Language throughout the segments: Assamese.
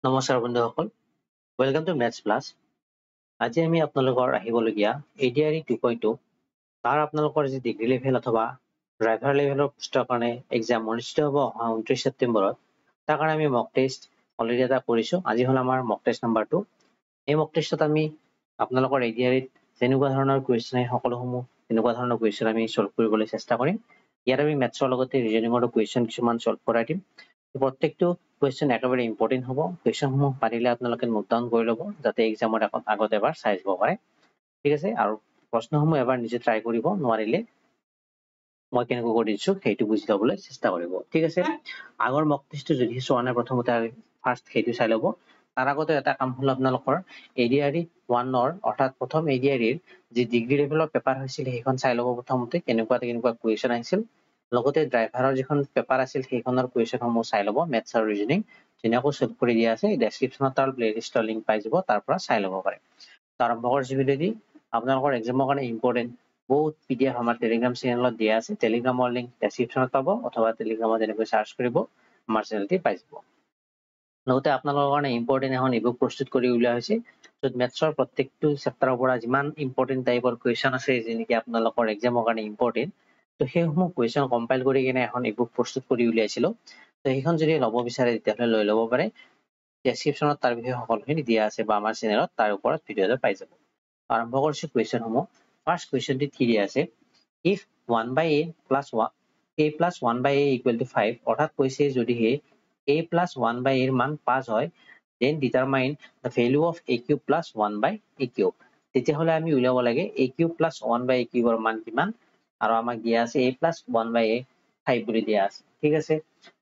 নমস্কাৰ বন্ধুসকল, ওয়েলকাম টু মেথছ প্লাছ। আজি আমি আপোনালোকৰ আহিবলগীয়া ADRE 2.2 তাৰ আপোনালোকৰ যি ডিগ্ৰী লেভেল অথবা ড্ৰাইভাৰ লেভেলৰ পোষ্টৰ কাৰণে এক্সাম অনুষ্ঠিত হ'ব 29 ছেপ্টেম্বৰত। তাৰ কাৰণে আমি মক টেষ্ট অলৰেডি এটা কৰিছোঁ। আজি হ'ল আমাৰ মক টেষ্ট নাম্বাৰ 2। এই মক টেষ্টত আমি আপোনালোকৰ ADREত যেনেকুৱা ধৰণৰ কুৱেশ্যন আহে সকলোসমূহ তেনেকুৱা ধৰণৰ কুৱেশ্যন আমি সলভ কৰিবলৈ চেষ্টা কৰিম। ইয়াত আমি মেথছৰ লগতে ৰিজনিঙৰো কুৱেশ্যন কিছুমান সলভ কৰাই দিম। প্ৰত্যেকটো কুৱেশ্যন একেবাৰে ইম্পৰ্টেণ্ট হ'ব। কুৱেশ্যনসমূহ পাৰিলে আপোনালোকে নোট ডাউন কৰি ল'ব যাতে এক্সামৰ আগত এবাৰ চাই যাব পাৰে। ঠিক আছে, আৰু প্ৰশ্নসমূহ এবাৰ নিজে ট্ৰাই কৰিব, নোৱাৰিলে মই কেনেকৈ কৰি দিছোঁ সেইটো বুজি ল'বলৈ চেষ্টা কৰিব। ঠিক আছে, আগৰ মক টেষ্টটো যদি চোৱা নাই প্ৰথমতে ফাৰ্ষ্ট সেইটো চাই ল'ব। তাৰ আগতে এটা কাম হ'ল আপোনালোকৰ ADRE 1 অৰ্থাৎ প্ৰথম ADREৰ যি ডিগ্ৰী লেভেলৰ পেপাৰ হৈছিল সেইখন চাই ল'ব প্ৰথমতে, কেনেকুৱা কুৱেশ্যন আহিছিল। লগতে ড্ৰাইভাৰৰ যিখন পেপাৰ আছিল সেইখনৰ কুৱেশ্যনসমূহ চাই ল'ব। মেথছ আৰু ৰিজনিং ধুনীয়াকৈ সলভ কৰি দিয়া আছে। ডেছক্ৰিপশ্যনত তাৰ প্লেলিষ্টৰ লিংক পাই যাব, তাৰ পৰা চাই ল'ব পাৰে। আৰম্ভ কৰিছোঁ ভিডিঅ'টি। আপোনালোকৰ এক্সামৰ কাৰণে ইম্পৰ্টেণ্ট বহুত PDF আমাৰ টেলিগ্ৰাম চেনেলত দিয়া আছে। টেলিগ্ৰামৰ লিংক ডেছক্ৰিপশ্যনত পাব অথবা টেলিগ্ৰামত যেনেকৈ চাৰ্চ কৰিব আমাৰ চেনেলটি পাই যাব। লগতে আপোনালোকৰ কাৰণে ইম্পৰ্টেণ্ট এখন ইবুক প্ৰস্তুত কৰি উলিওৱা হৈছে, য'ত মেথছৰ প্ৰত্যেকটো চেপ্টাৰৰ পৰা যিমান ইম্পৰ্টেণ্ট টাইপৰ কুৱেশ্যন আছে যেনেকৈ আপোনালোকৰ এক্সামৰ কাৰণে ইম্পৰ্টেণ্ট, তো সেইসমূহ কুৱেশ্যন কম্পাইল কৰি কিনে এখন ইবুক প্ৰস্তুত কৰি উলিয়াইছিলোঁ। তো সেইখন যদি ল'ব বিচাৰে তেতিয়াহ'লে লৈ ল'ব পাৰে। ডেছক্ৰিপশ্যনত তাৰ বিষয়ে সকলোখিনি দিয়া আছে বা আমাৰ চেনেলত তাৰ ওপৰত ভিডিঅ' এটা পাই যাব। আৰম্ভ কৰিছোঁ কুৱেশ্যনসমূহ। ফাৰ্ষ্ট কুৱেশ্যনটি কি দিয়া আছে, if 1/a plus 1/a equal to 5, অৰ্থাৎ কৈছে যদিহে a plus 1/a এর মান 5 হয়, then determine the value of a cube plus 1/a cube। তেতিয়াহ'লে আমি উলিয়াব লাগে a cube plus 1/a cube এর মান কিমান, আৰু আমাক দিয়া আছে a plus 1/a 5 বুলি দিয়া আছে। ঠিক আছে,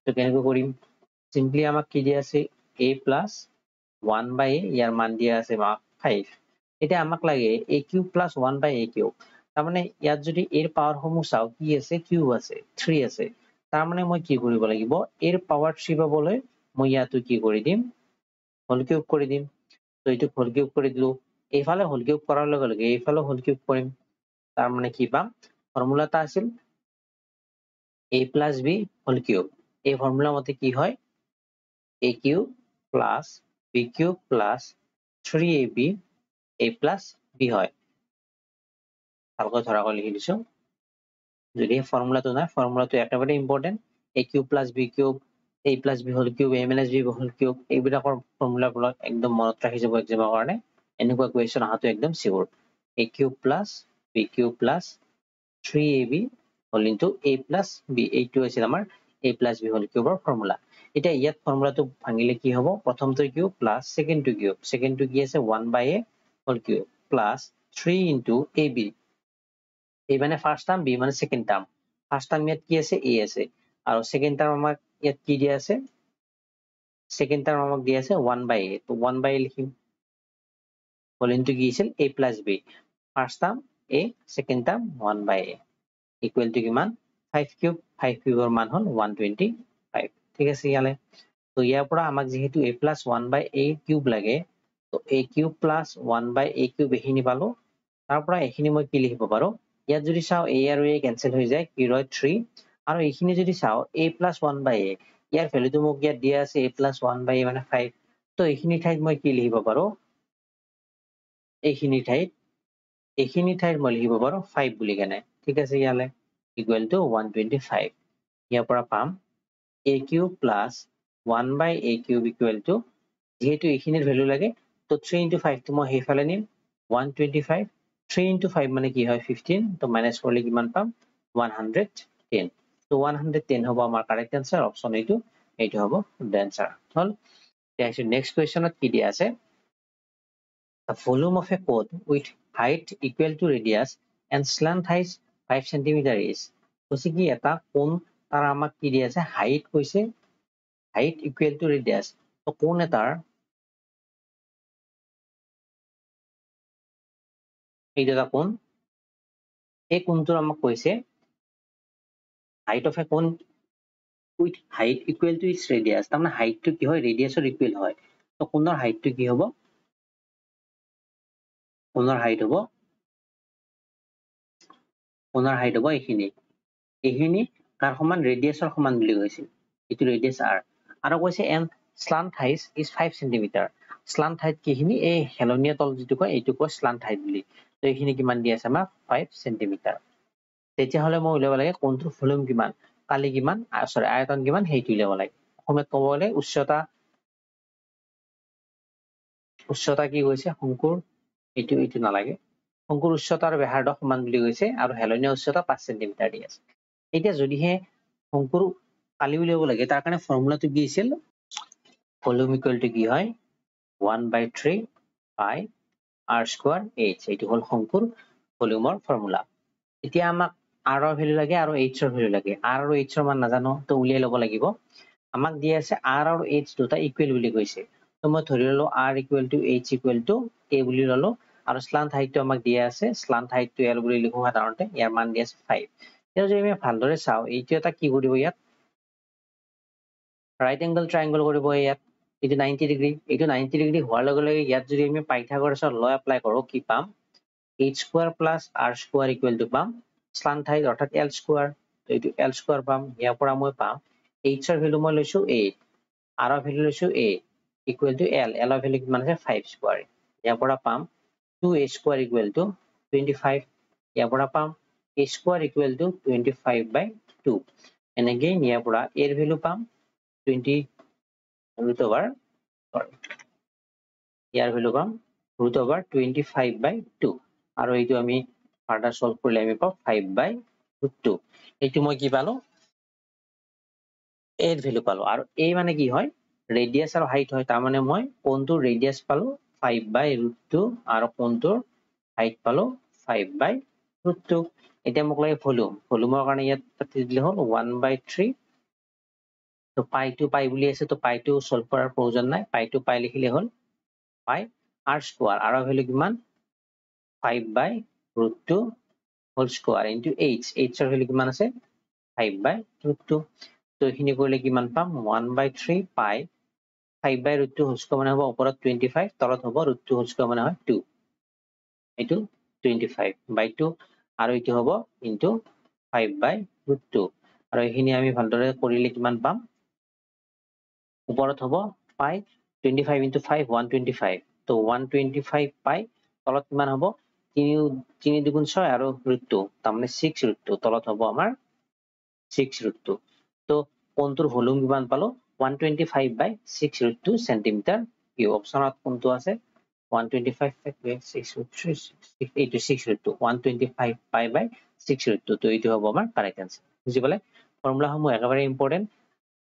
তো কেনেকৈ কৰিম, চিম্পলি আমাক কি দিয়া আছে a plus 1/a, ইয়াৰ মান দিয়া আছে আমাক 5। এতিয়া আমাক লাগে a cube plus 1/a cube। তাৰমানে ইয়াত যদি এৰ পাৱাৰসমূহ চাওঁ কি আছে, কিউব আছে, 3 আছে। তাৰমানে মই কি কৰিব লাগিব, এৰ পাৱাৰ 3 পাবলৈ মই ইয়াতো কি কৰি দিম, হোল কিউব কৰি দিম। তো এইটোক হোল কিউব কৰি দিলোঁ। এইফালে হোল কিউব কৰাৰ লগে লগে এইফালে হোল কিউব কৰিম। তাৰমানে কি পাম, ফৰ্মুলা এটা আছিল a plus b whole cube. এই ফৰ্মুলা মতে কি হয়, a cube plus b cube plus 3ab a plus b হয়। ভালকৈ ধৰাকৈ লিখি দিছোঁ। যদি ফৰ্মুলাটো নাই, ফৰ্মুলাটো একেবাৰে important. a cube plus b cube, a plus b whole cube, a minus b whole cube, এইবিলাকৰ ফৰ্মুলাবিলাক একদম মনত ৰাখি যাব এক্সামৰ কাৰণে। এনেকুৱা কুৱেশ্যন অহাটো একদম চিয়ৰ। a cube plus b cube plus 3ab whole into a plus b, এইটো আছিল আমাৰ a plus b হোল কিউবৰ ফৰ্মুলা। এতিয়া ইয়াত ফৰ্মুলাটো ভাঙিলে কি হ'ব, প্ৰথমটো কিউব প্লাছ ছেকেণ্ডটো কিউব, ছেকেণ্ডটো কি আছে 1/a whole cube plus 3 into ab। a মানে ফাৰ্ষ্ট টাৰ্ম, b মানে ছেকেণ্ড টাৰ্ম। ফাৰ্ষ্ট টাৰ্ম ইয়াত কি আছে, a আছে, আৰু ছেকেণ্ড টাৰ্ম আমাক ইয়াত কি দিয়া আছে, ছেকেণ্ড টাৰ্ম আমাক দিয়া আছে 1/a, তো 1/a লিখিম। হোল ইনটু কি আছিল a plus b, first term a, second term 1/a equal to কিমান 5 কিউব। 5 কিউবৰ মান হ'ল 125। ঠিক আছে, ইয়ালে তো ইয়াৰ পৰা আমাক যিহেতু a plus 1/a কিউব লাগে, তো a cube plus 1/a cube এইখিনি পালো। তাৰ পৰা এইখিনি মই কি লিখিব পাৰো, ইয়াত যদি চাওঁ a আৰু a কেনচেল হৈ যায়, কি ৰয় 3, আৰু এইখিনি যদি চাওঁ a plus 1/a, ইয়াৰ ভেলুটো মোক ইয়াত দিয়া আছে a plus 1/a মানে 5। তো এইখিনি ঠাইত মই কি লিখিব পাৰো, এইখিনি ঠাইত মই লিখিব পাৰো 5 বুলি কেনে। ঠিক আছে, ইয়ালে ইকুৱেল টু 125। ইয়াৰ পৰা পাম a cube plus 1/a cube equal to, যিহেতু এইখিনিৰ ভেলু লাগে, তো 3 ইনটু 5 টো মই সেইফালে নিম, 125। 3 ইনটু 5 মানে কি হয় 15, তো মাইনাছ কৰিলে কিমান পাম 110। তো 110 হ'ব আমাৰ কাৰেক্ট এনচাৰ, অপশ্যন এইটো হ'ব এনচাৰ হ'ল। নেক্সট কুৱেশ্যনত কি দিয়া আছে, the volume of a cone with height equal to radius and slant height 5 cm is, কৈছে কি এটা কোণ, তাৰ আমাক কি দিয়া আছে, হাইট কৈছে, হাইট ইকুৱেল টু ৰেডিয়াছ। তো কোণ এটাৰ, এইটো এটা কোণ, এই কোণটোৰ আমাক কৈছে height of a cone with height equal to its radius. তাৰমানে হাইটটো কি হয়, ৰেডিয়াছৰ ইকুৱেল হয়। তো কোণৰ হাইটটো কি হ'ব, কোণৰ হাইট হ'ব এইখিনি কাৰ সমান, ৰেডিয়াছৰ সমান বুলি কৈছিল, এইটো ৰেডিয়াছ r। আৰু কৈছে N slant height is 5 cm. Slant height কিখিনি এই হেলনীয়া তল যিটো কয় এইটো কয় slant height বুলি। তো এইখিনি কিমান দি আছে আমাৰ 5 cm। তেতিয়া হলে মই উলিয়াব লাগে কোনটোৰ ভলিউম কিমান, কালি কিমান, সৰি আয়তন কিমান সেইটো উলিয়াব লাগে। অসমীয়াত ক'ব গ'লে উচ্চতা কি কৈছে শংকুৰ এইটো নালাগে। শংকুৰ উচ্চতা আৰু ব্যাসাৰ্ধ সমান বুলি কৈছে আৰু হেলনীয়া উচ্চতা 5 cm দি আছে। এতিয়া যদিহে শংকুৰ কালি উলিয়াব লাগে তাৰ কাৰণে ফৰ্মুলাটো কি আছিল, ভলিউম ইকুৱেল টু কি হয় 1/3 পাই r স্কয়াৰ h। এইটো হল শংকুৰ ভলিউমৰ ফৰ্মুলা। এতিয়া আমাক r ৰ ভ্যালু লাগে আৰু h ৰ ভ্যালু লাগে। r আৰু h ৰ মান নাজানো তো উলিয়াই ল'ব লাগিব। আমাক দিয়া আছে r আৰু h দুটা ইকুৱেল বুলি কৈছে। তো মই ধৰি ললো r equal to h equal to a বুলি ললো আৰু স্লান্ট হাইটটো আমাক দিয়া আছে, স্লান্ট হাইটটো l বুলি লিখো সাধাৰণতে, ইয়াৰ মান দিয়া আছে 5। এতিয়া যদি আমি ভালদৰে চাওঁ এইটো এটা কি কৰিব, ইয়াত ৰাইট এংগল ট্ৰায়াংগল কৰিব, ইয়াত এইটো 90 ডিগ্ৰী, এইটো 90 ডিগ্ৰী হোৱাৰ লগে লগে ইয়াত যদি আমি পাইথাগোৰাছৰ ল এপ্লাই কৰো কি পাম, h square plus r square equal to পাম স্লান্ট হাইট অৰ্থাৎ l স্কয়াৰ। তো এইটো l স্কয়াৰ পাম। ইয়াৰ পৰা মই পাম h ৰ ভ্যালু মই লৈছো 8, r ৰ ভ্যালু লৈছো a equal two l, l ৰ ভ্যালু কিমান আছে 5 স্কয়াৰ। ইয়াৰ পৰা পাম 2a স্কয়াৰ ইকুৱেল টু 25। ইয়াৰ পৰা পাম a স্কয়াৰ ইকুৱেল টু 25/2। এনেকৈ ইয়াৰ পৰা a ৰ ভ্যালু পাম 20 ইয়াৰ ভ্যালু পাম √25/2 আৰু এইটো আমি ফাৰ্দাৰ সলভ কৰিলে আমি পাম 5/2। এইটো মই কি পালো, a ৰ ভ্যালু পালো। আৰু a মানে কি হয় ৰেডিয়াস আৰু হাইট হয়, তাৰ মানে মই কোণটোৰ ৰেডিয়াস পালো 5/√2 আৰু কোণটোৰ হাইট পালো 5/√2। এতিয়া মোক লাগে ভলিউম, ভলিউমৰ কাৰণে ইয়াত দিলে হ'ল 1/3। তো পাইটো পাই বুলি আছে, তো পাইটো সলভ কৰাৰ প্ৰয়োজন নাই, পাইটো পাই লিখিলে হ'ল পাই r স্কয়াৰ, r ৰ ভ্যালু কিমান 5/√2 whole square into h, h ৰ ভ্যালু কিমান আছে 5/√2। তো এইখিনি কৰিলে কিমান পাম 1/3 পাই 5/√2 হোল স্কয়াৰ মানে হ'ব ওপৰত 25, তলত হ'ব √2 হোল স্কয়াৰ মানে হয় 2, এইটো 25/2 আৰু এইটো হ'ব ইনটু 5/√2। আৰু এইখিনি আমি ভালদৰে কৰিলে কিমান পাম, ওপৰত হ'ব পাই 25 ইনটু 5 125, তো 125 পাই তলত কিমান হ'ব 3 দুগুণ 6 আৰু √2 তাৰমানে 6√2, তলত হ'ব আমাৰ 6√2। তো কোণটোৰ ভলিউম কিমান পালো 125/6√2 সেন্টিমিটাৰ কিউব। অপচনত কোনটো আছে 125/6√2, এইটো 6√2 125 পাই/6√2। তো এইটো হ'ব আমাৰ কাৰেক্ট আনসাৰ। বুজি পালে, ফৰ্মুলাসমূহ একেবাৰে ইম্পৰ্টেন্ট।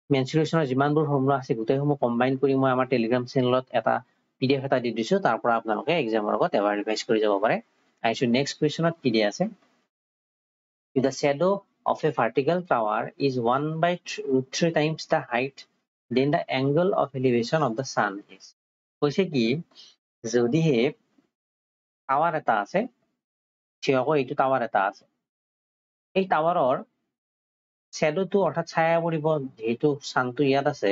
মেনচুৰেশ্যনৰ যিমানবোৰ ফৰ্মুলা আছে গোটেইসমূহ কম্বাইন কৰি মই আমাৰ টেলিগ্ৰাম চেনেলত এটা PDF এটা দি দিছো, তাৰ পৰা আপোনালোকে এক্সামৰ আগত এবাৰ ৰিভাইজ কৰি যাব পাৰে। আহিছো নেক্সট কুৱেশ্যনত কি দিয়া আছে, the shadow of a vertical tower is 1/√3 times the height, then the angle of elevation of the sun is। কৈছে কি যদিহে টাৱাৰ এটা আছে, থিয়কৈ এইটো টাৱাৰ এটা আছে, এই টাৱাৰৰ শ্যাডোটো অৰ্থাৎ ছায়া পৰিব, যেহেতু সানটো ইয়াত আছে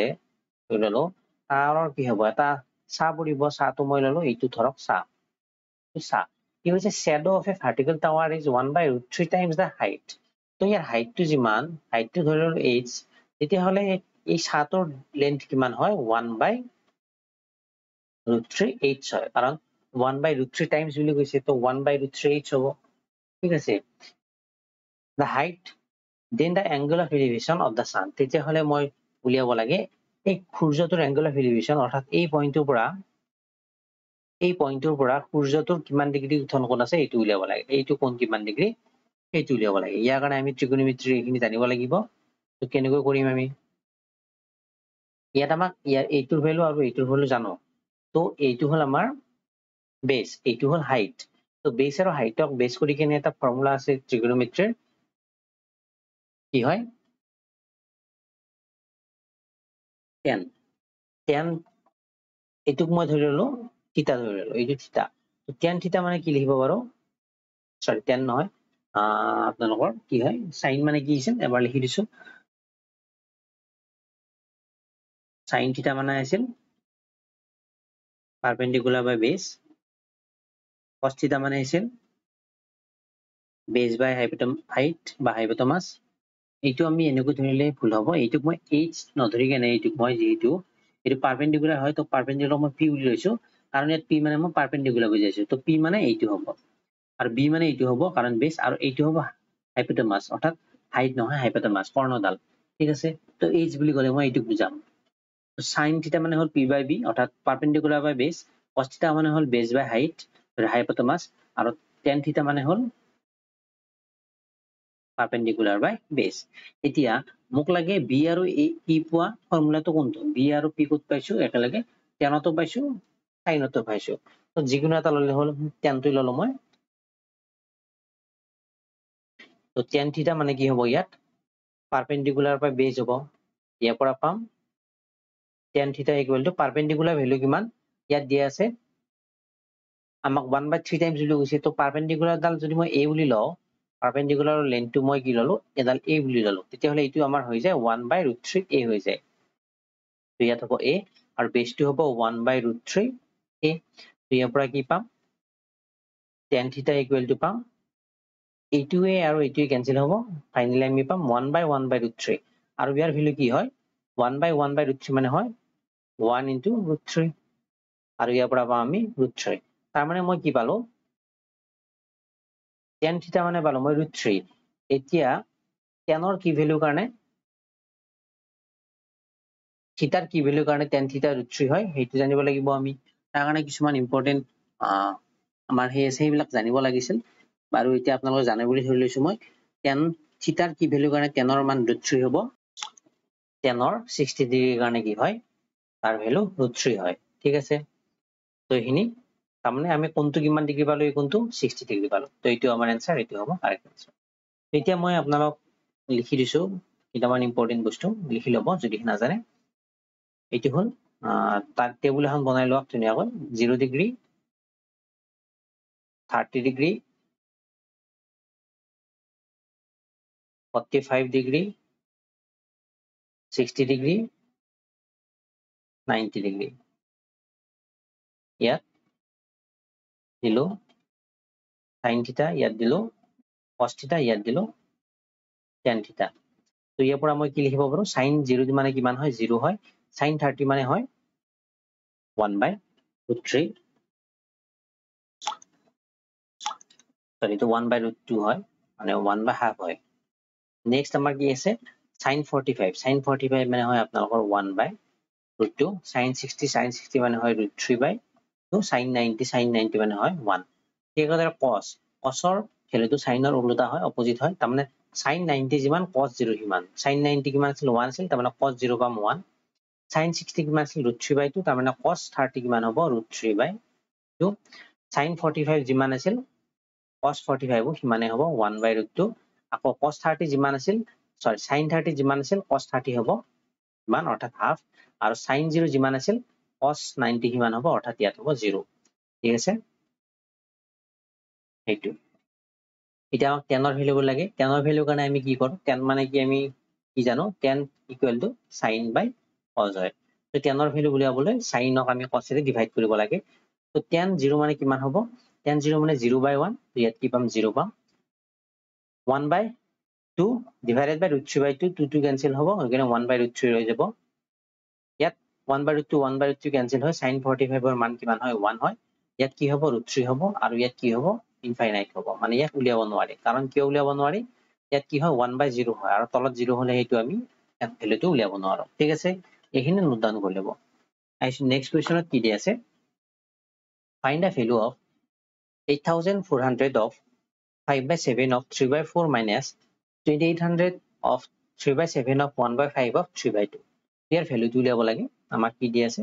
ধৰি ললো, টাৱাৰৰ কি হ'ব এটা ছাঁ পৰিব, ছাঁটো মই ললো এইটো ধৰক ছাঁ, কি হৈছে shadow of A vertical tower is 1/√3 times the height। তো ইয়াৰ হাইটটো যিমান, হাইটটো ধৰি ললো h, তেতিয়াহ'লে এই ছাঁটোৰ লেন্থ কিমান হয় 1/√3 h হয়, কাৰণ 1/√3 টাইমছ বুলি কৈছে, তো 1/√3 h হ'ব। ঠিক আছে, the height then the angle of elevation of the sun, তেতিয়াহ'লে মই উলিয়াব লাগে এই সূৰ্যটোৰ angle of elevation অৰ্থাৎ এই পইণ্টটোৰ পৰা সূৰ্যটোৰ কিমান ডিগ্ৰী উত্থান কোণ আছে এইটো উলিয়াব লাগে, এইটো কোণ কিমান ডিগ্ৰী সেইটো উলিয়াব লাগে। ইয়াৰ কাৰণে আমি ত্ৰিকোণমিতিৰ এইখিনি জানিব লাগিব। তো কেনেকৈ কৰিম আমি, ইয়াত আমাক এইটোৰ ভ্যালু আৰু এইটোৰ ভ্যালু জানো, তো এইটো হ'ল আমাৰ বেছ, এইটো হ'ল হাইট। তো বেছ আৰু হাইটক বেছ কৰি কিনে এটা ফৰ্মুলা আছে ত্ৰিকোণমিতিৰ, কি হয় tan, এইটোক মই ধৰি ললো থিতা, ধৰি ললো এইটো থিতা। তো tan থিতা মানে কি লিখিব পাৰো, সৰি tan নহয়, আপোনালোকৰ কি হয় সাইন মানে কি আছিল এবাৰ লিখি দিছো, সাইন থিতা মানে আছিল পারপেন্ডিকুলার বাই বেস, cos থিতা মানে আছিল বেস বাই হাইট বা হাইপোটেনাস। এইটো আমি এনেকৈ ধৰিলে ভুল হ'ব, এইটোক মই h নধৰি কেনে এইটোক মই যিহেতু এটো পাৰপেন্ডিকুলাৰ হয় তো পাৰপেন্ডিকুলাৰ মই p বুলি লৈছো কাৰণ ইয়াত p মানে মই পাৰপেন্ডিকুলাৰ বুজাইছো তো p মানে এইটো হ'ব আৰু b মানে এইটো হ'ব কাৰণ বেস আৰু এইটো হ'ব হাইপোটেনাস অৰ্থাৎ হাইট নহয় হাইপোটেনাস কৰ্ণডাল ঠিক আছে তো h বুলি ক'লে মই এইটো বুজাম তো sin থিটা মানে হ'ল p by b অৰ্থাৎ পারপেন্ডিকুলার বাই বেস cos থিটা মানে হ'ল বেস বাই হাইট হাইপোটেনাস আৰু tan থিটা মানে হ'ল পাৰপেন্ডিকুলাৰ বাই বেস এতিয়া মোক লাগে b আৰু a কি পোৱা ফৰ্মুলাটো কোনটো b আৰু p কত পাইছো একেলগে tanতো পাইছো sinতো পাইছো তো যিকোনো এটা ললে হ'ল tanটো ললো মই তো tan থিটা মানে কি হ'ব ইয়াত পারপেন্ডিকুলার বাই বেস হ'ব ইয়াৰ পৰা পাম tan থিটা ইকুৱেল টু পারপেন্ডিকুলার ভ্যালু কিমান ইয়াত দিয়া আছে আমাক 1/3 টাইমছ বুলি কৈছে তো পারপেন্ডিকুলার ডাল যদি মই a বুলি লও পারপেন্ডিকুলার লেন্থটো মই কি ললো এডাল a বুলি ললো তেতিয়া হলে এইটো আমাৰ হৈ যায় 1/√3 a হৈ যায় তো ইয়াত হ'ব a আৰু বেসটো হ'ব 1/√3 a তো ইয়াৰ পৰা কি পাম tan থিটা ইকুৱেল টু পাম এইটোৱে আৰু এইটোৱে কেনসেল হ'ব ফাইনালি আমি পাম 1/1/√3 আৰু ইয়াৰ ভ্যালু কি হয় 1/1/√3 মানে হয় 1 * √3 আৰু ইয়াৰ পৰা পাম আমি √3 তাৰ মানে মই কি পালো tan থিটা মানে পালো মই √3 এতিয়া tanৰ কি ভ্যালু কাৰণে থিটাৰ কি ভ্যালু কাৰণে tan থিটা √3 হয় সেইটো জানিব লাগিব আমি তাৰ কাৰণে কিছুমান ইম্পৰ্টেন্ট আমাৰ সেইবিলাক জানিব লাগিছিল বাৰু এতিয়া আপোনালোকে জানে বুলি ধৰি লৈছো মই tan থিটাৰ কি ভ্যালু কাৰণে tanৰ মান √3 হ'ব tanৰ 60 ডিগ্ৰীৰ কাৰণে কি হয় তাৰ ভ্যালু √3 হয় ঠিক আছে তো এইখিনি তাৰমানে আমি কোনটো কিমান ডিগ্ৰী পালো এই কোনটো 60 ডিগ্ৰী পালো তো এইটো আমাৰ আনসাৰ এইটো হ'ব কাৰেক্ট আনসাৰ এতিয়া মই আপোনালোক লিখি দিছো কিটামান ইম্পৰ্টেন্ট বস্তু লিখি লব যদি নাজানে এইটো হল তাৰ টেবুল এখন বনাই লওক ধুনীয়াকৈ 0 degree 30 degree 45 degree 60 degree 90 degree ইয়াত দিলো sin থিটা ইয়াত দিলো cos থিটা ইয়াত দিলো tan থিটা তো ইয়াৰ পৰা মই কি লিখিব পাৰো sin 0 মানে কিমান হয় 0 হয় sin 30 মানে হয় 1/√3 সরি তো 1/√2 হয় মানে 1/2 হয় নেক্সট আমাৰ কি আছে sin 45 মানে হয় আপোনালোকৰ 1/√2 sin 60 মানে হয় √3/2 sin 90 মানে হয় 1 ঠিক আছে cosৰ ভ্যালুটো sinৰ উল্টা হয় অপোজিট হয় তাৰমানে sin 90 যিমান cos 0 সিমান sin 90 কিমান আছিল 1 আছিল তাৰমানে cos 0 পাম 1 sin 60 কিমান আছিল √3/2 তাৰমানে cos 30 কিমান হ'ব √3/2 sin 45 যিমান আছিল cos 45 সিমানে হ'ব 1/√2 আকৌ cos 30 যিমান আছিল সরি sin 30 যিমান আছিল cos 30 হ'ব ইমান অৰ্থাৎ হাফ আৰু sin 0 যিমান আছিল cos 90 সিমান হ'ব অৰ্থাৎ ইয়াত হ'ব 0 ঠিক আছে এইটো এটা আমাক tan ৰ ভ্যালু লাগে tan ৰ ভ্যালু কাৰণে আমি কি কৰো tan মানে কি আমি কি জানো tan equal to sin by cos হয় তো tan ৰ ভ্যালু উলিয়াবলৈ sin ক আমি cos ৰে ডিভাইড কৰিব লাগে তো tan 0 মানে কিমান হ'ব tan 0 মানে 0/1 তো ইয়াত কি পাম 0 পাম 1/2 divided by √3/2 2 cancel হ'ব সেইকাৰণে 1/√3 হৈ যাব ইয়াত 1/√2 cancel হয় sin 45 ৰ মান কিমান হয় 1 হয় ইয়াত কি হ'ব √3 হ'ব আৰু ইয়াত কি হ'ব ইনফাইনাইট হ'ব মানে ইয়াত উলিয়াব নোৱাৰি কাৰণ কিয় উলিয়াব নোৱাৰি ইয়াত কি হয় 1/0 হয় আৰু তলত 0 হলে সেইটো আমি ইয়াত ভ্যালুটো উলিয়াব নোৱাৰো ঠিক আছে এইখিনি নোট ডাউন কৰি ল'ব আইছো নেক্সট কোৱেশ্চনত কি দি আছে find the value of 8400 of 5/7 of 3/4 minus 2800 of 3/7 of 1/5 of 3/2 ইয়াৰ ভ্যালুটো উলিয়াব লাগে আমাক কি দি আছে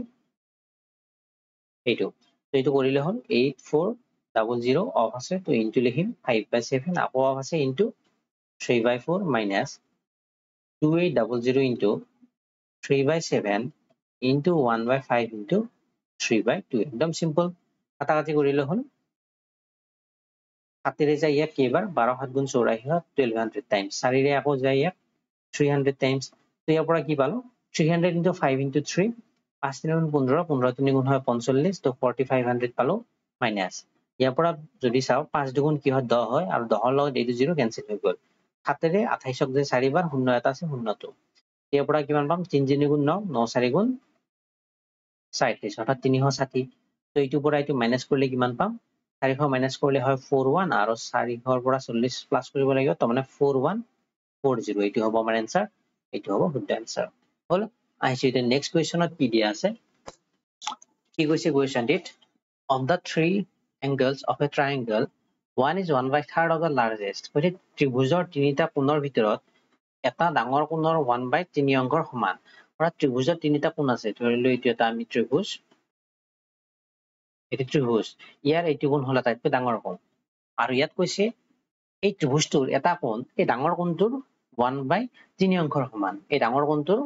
এইটো তো এইটো কৰিলে হ'ল 8400 অফ আছে তো ইনটু লিখিম 5/7 আকৌ অফ আছে into 3/4 minus 2800 into 3/7 into 1/5 into 3/2 একদম সিম্পল কাটাকাটি কৰিলে হ'ল 7 ৰে যায় ইয়াক কেইবাৰ 12 7 গুণ 84 হয় 1200 টাইমছ 4 ৰে আকৌ যায় ইয়াক 300 টাইমছ তো ইয়াৰ পৰা কি পালো 300 into 5 into 3 5 3 গুণ 15 15 3 গুণ হয় 45 তো 4500 পালো মাইনাস ইয়াৰ পৰা যদি চাও 5 দুগুণ কি হয় 10 হয় আৰু 10 ৰ লগত এইটো 0 কেনসেল হৈ গ'ল 7 ৰে 28 ক যে 4 বাৰ 0 এটা আছে 0 তো ইয়াৰ পৰা কিমান পাম 3 3 গুণ 9 9 4 গুণ 37 অৰ্থাৎ 360 তো এইটোৰ পৰা এইটো মাইনাছ কৰিলে কিমান পাম 400 মাইনাছ কৰিলে হয় 41 আৰু 400 পৰা 40 প্লাছ কৰিব লাগিব তাৰ মানে 4140 এইটো হ'ব আমাৰ এনসাৰ এইটো হ'ব শুদ্ধ এনসাৰ হল আহিছে এতিয়া নেক্সট কোৱেশ্চনত কি দিয়া আছে কি কৈছে কোৱেশ্চনটিত of the three angles of a triangle one is 1/3 of the largest কৈছে ত্ৰিভুজৰ তিনিটা কোণৰ ভিতৰত এটা ডাঙৰ কোণৰ 1/3 অংকৰ সমান অৰ্থাৎ ত্ৰিভুজৰ তিনিটা কোণ আছে ধৰিলো এইটো এটা আমি ত্ৰিভুজ এটি ত্ৰিভুজ ইয়াৰ এইটো কোণ হল আটাইতকৈ ডাঙৰ কোণ আৰু ইয়াত কৈছে এই ত্ৰিভুজটোৰ এটা কোণ এই ডাঙৰ কোণটোৰ 1/3 অংকৰ সমান এই ডাঙৰ কোণটোৰ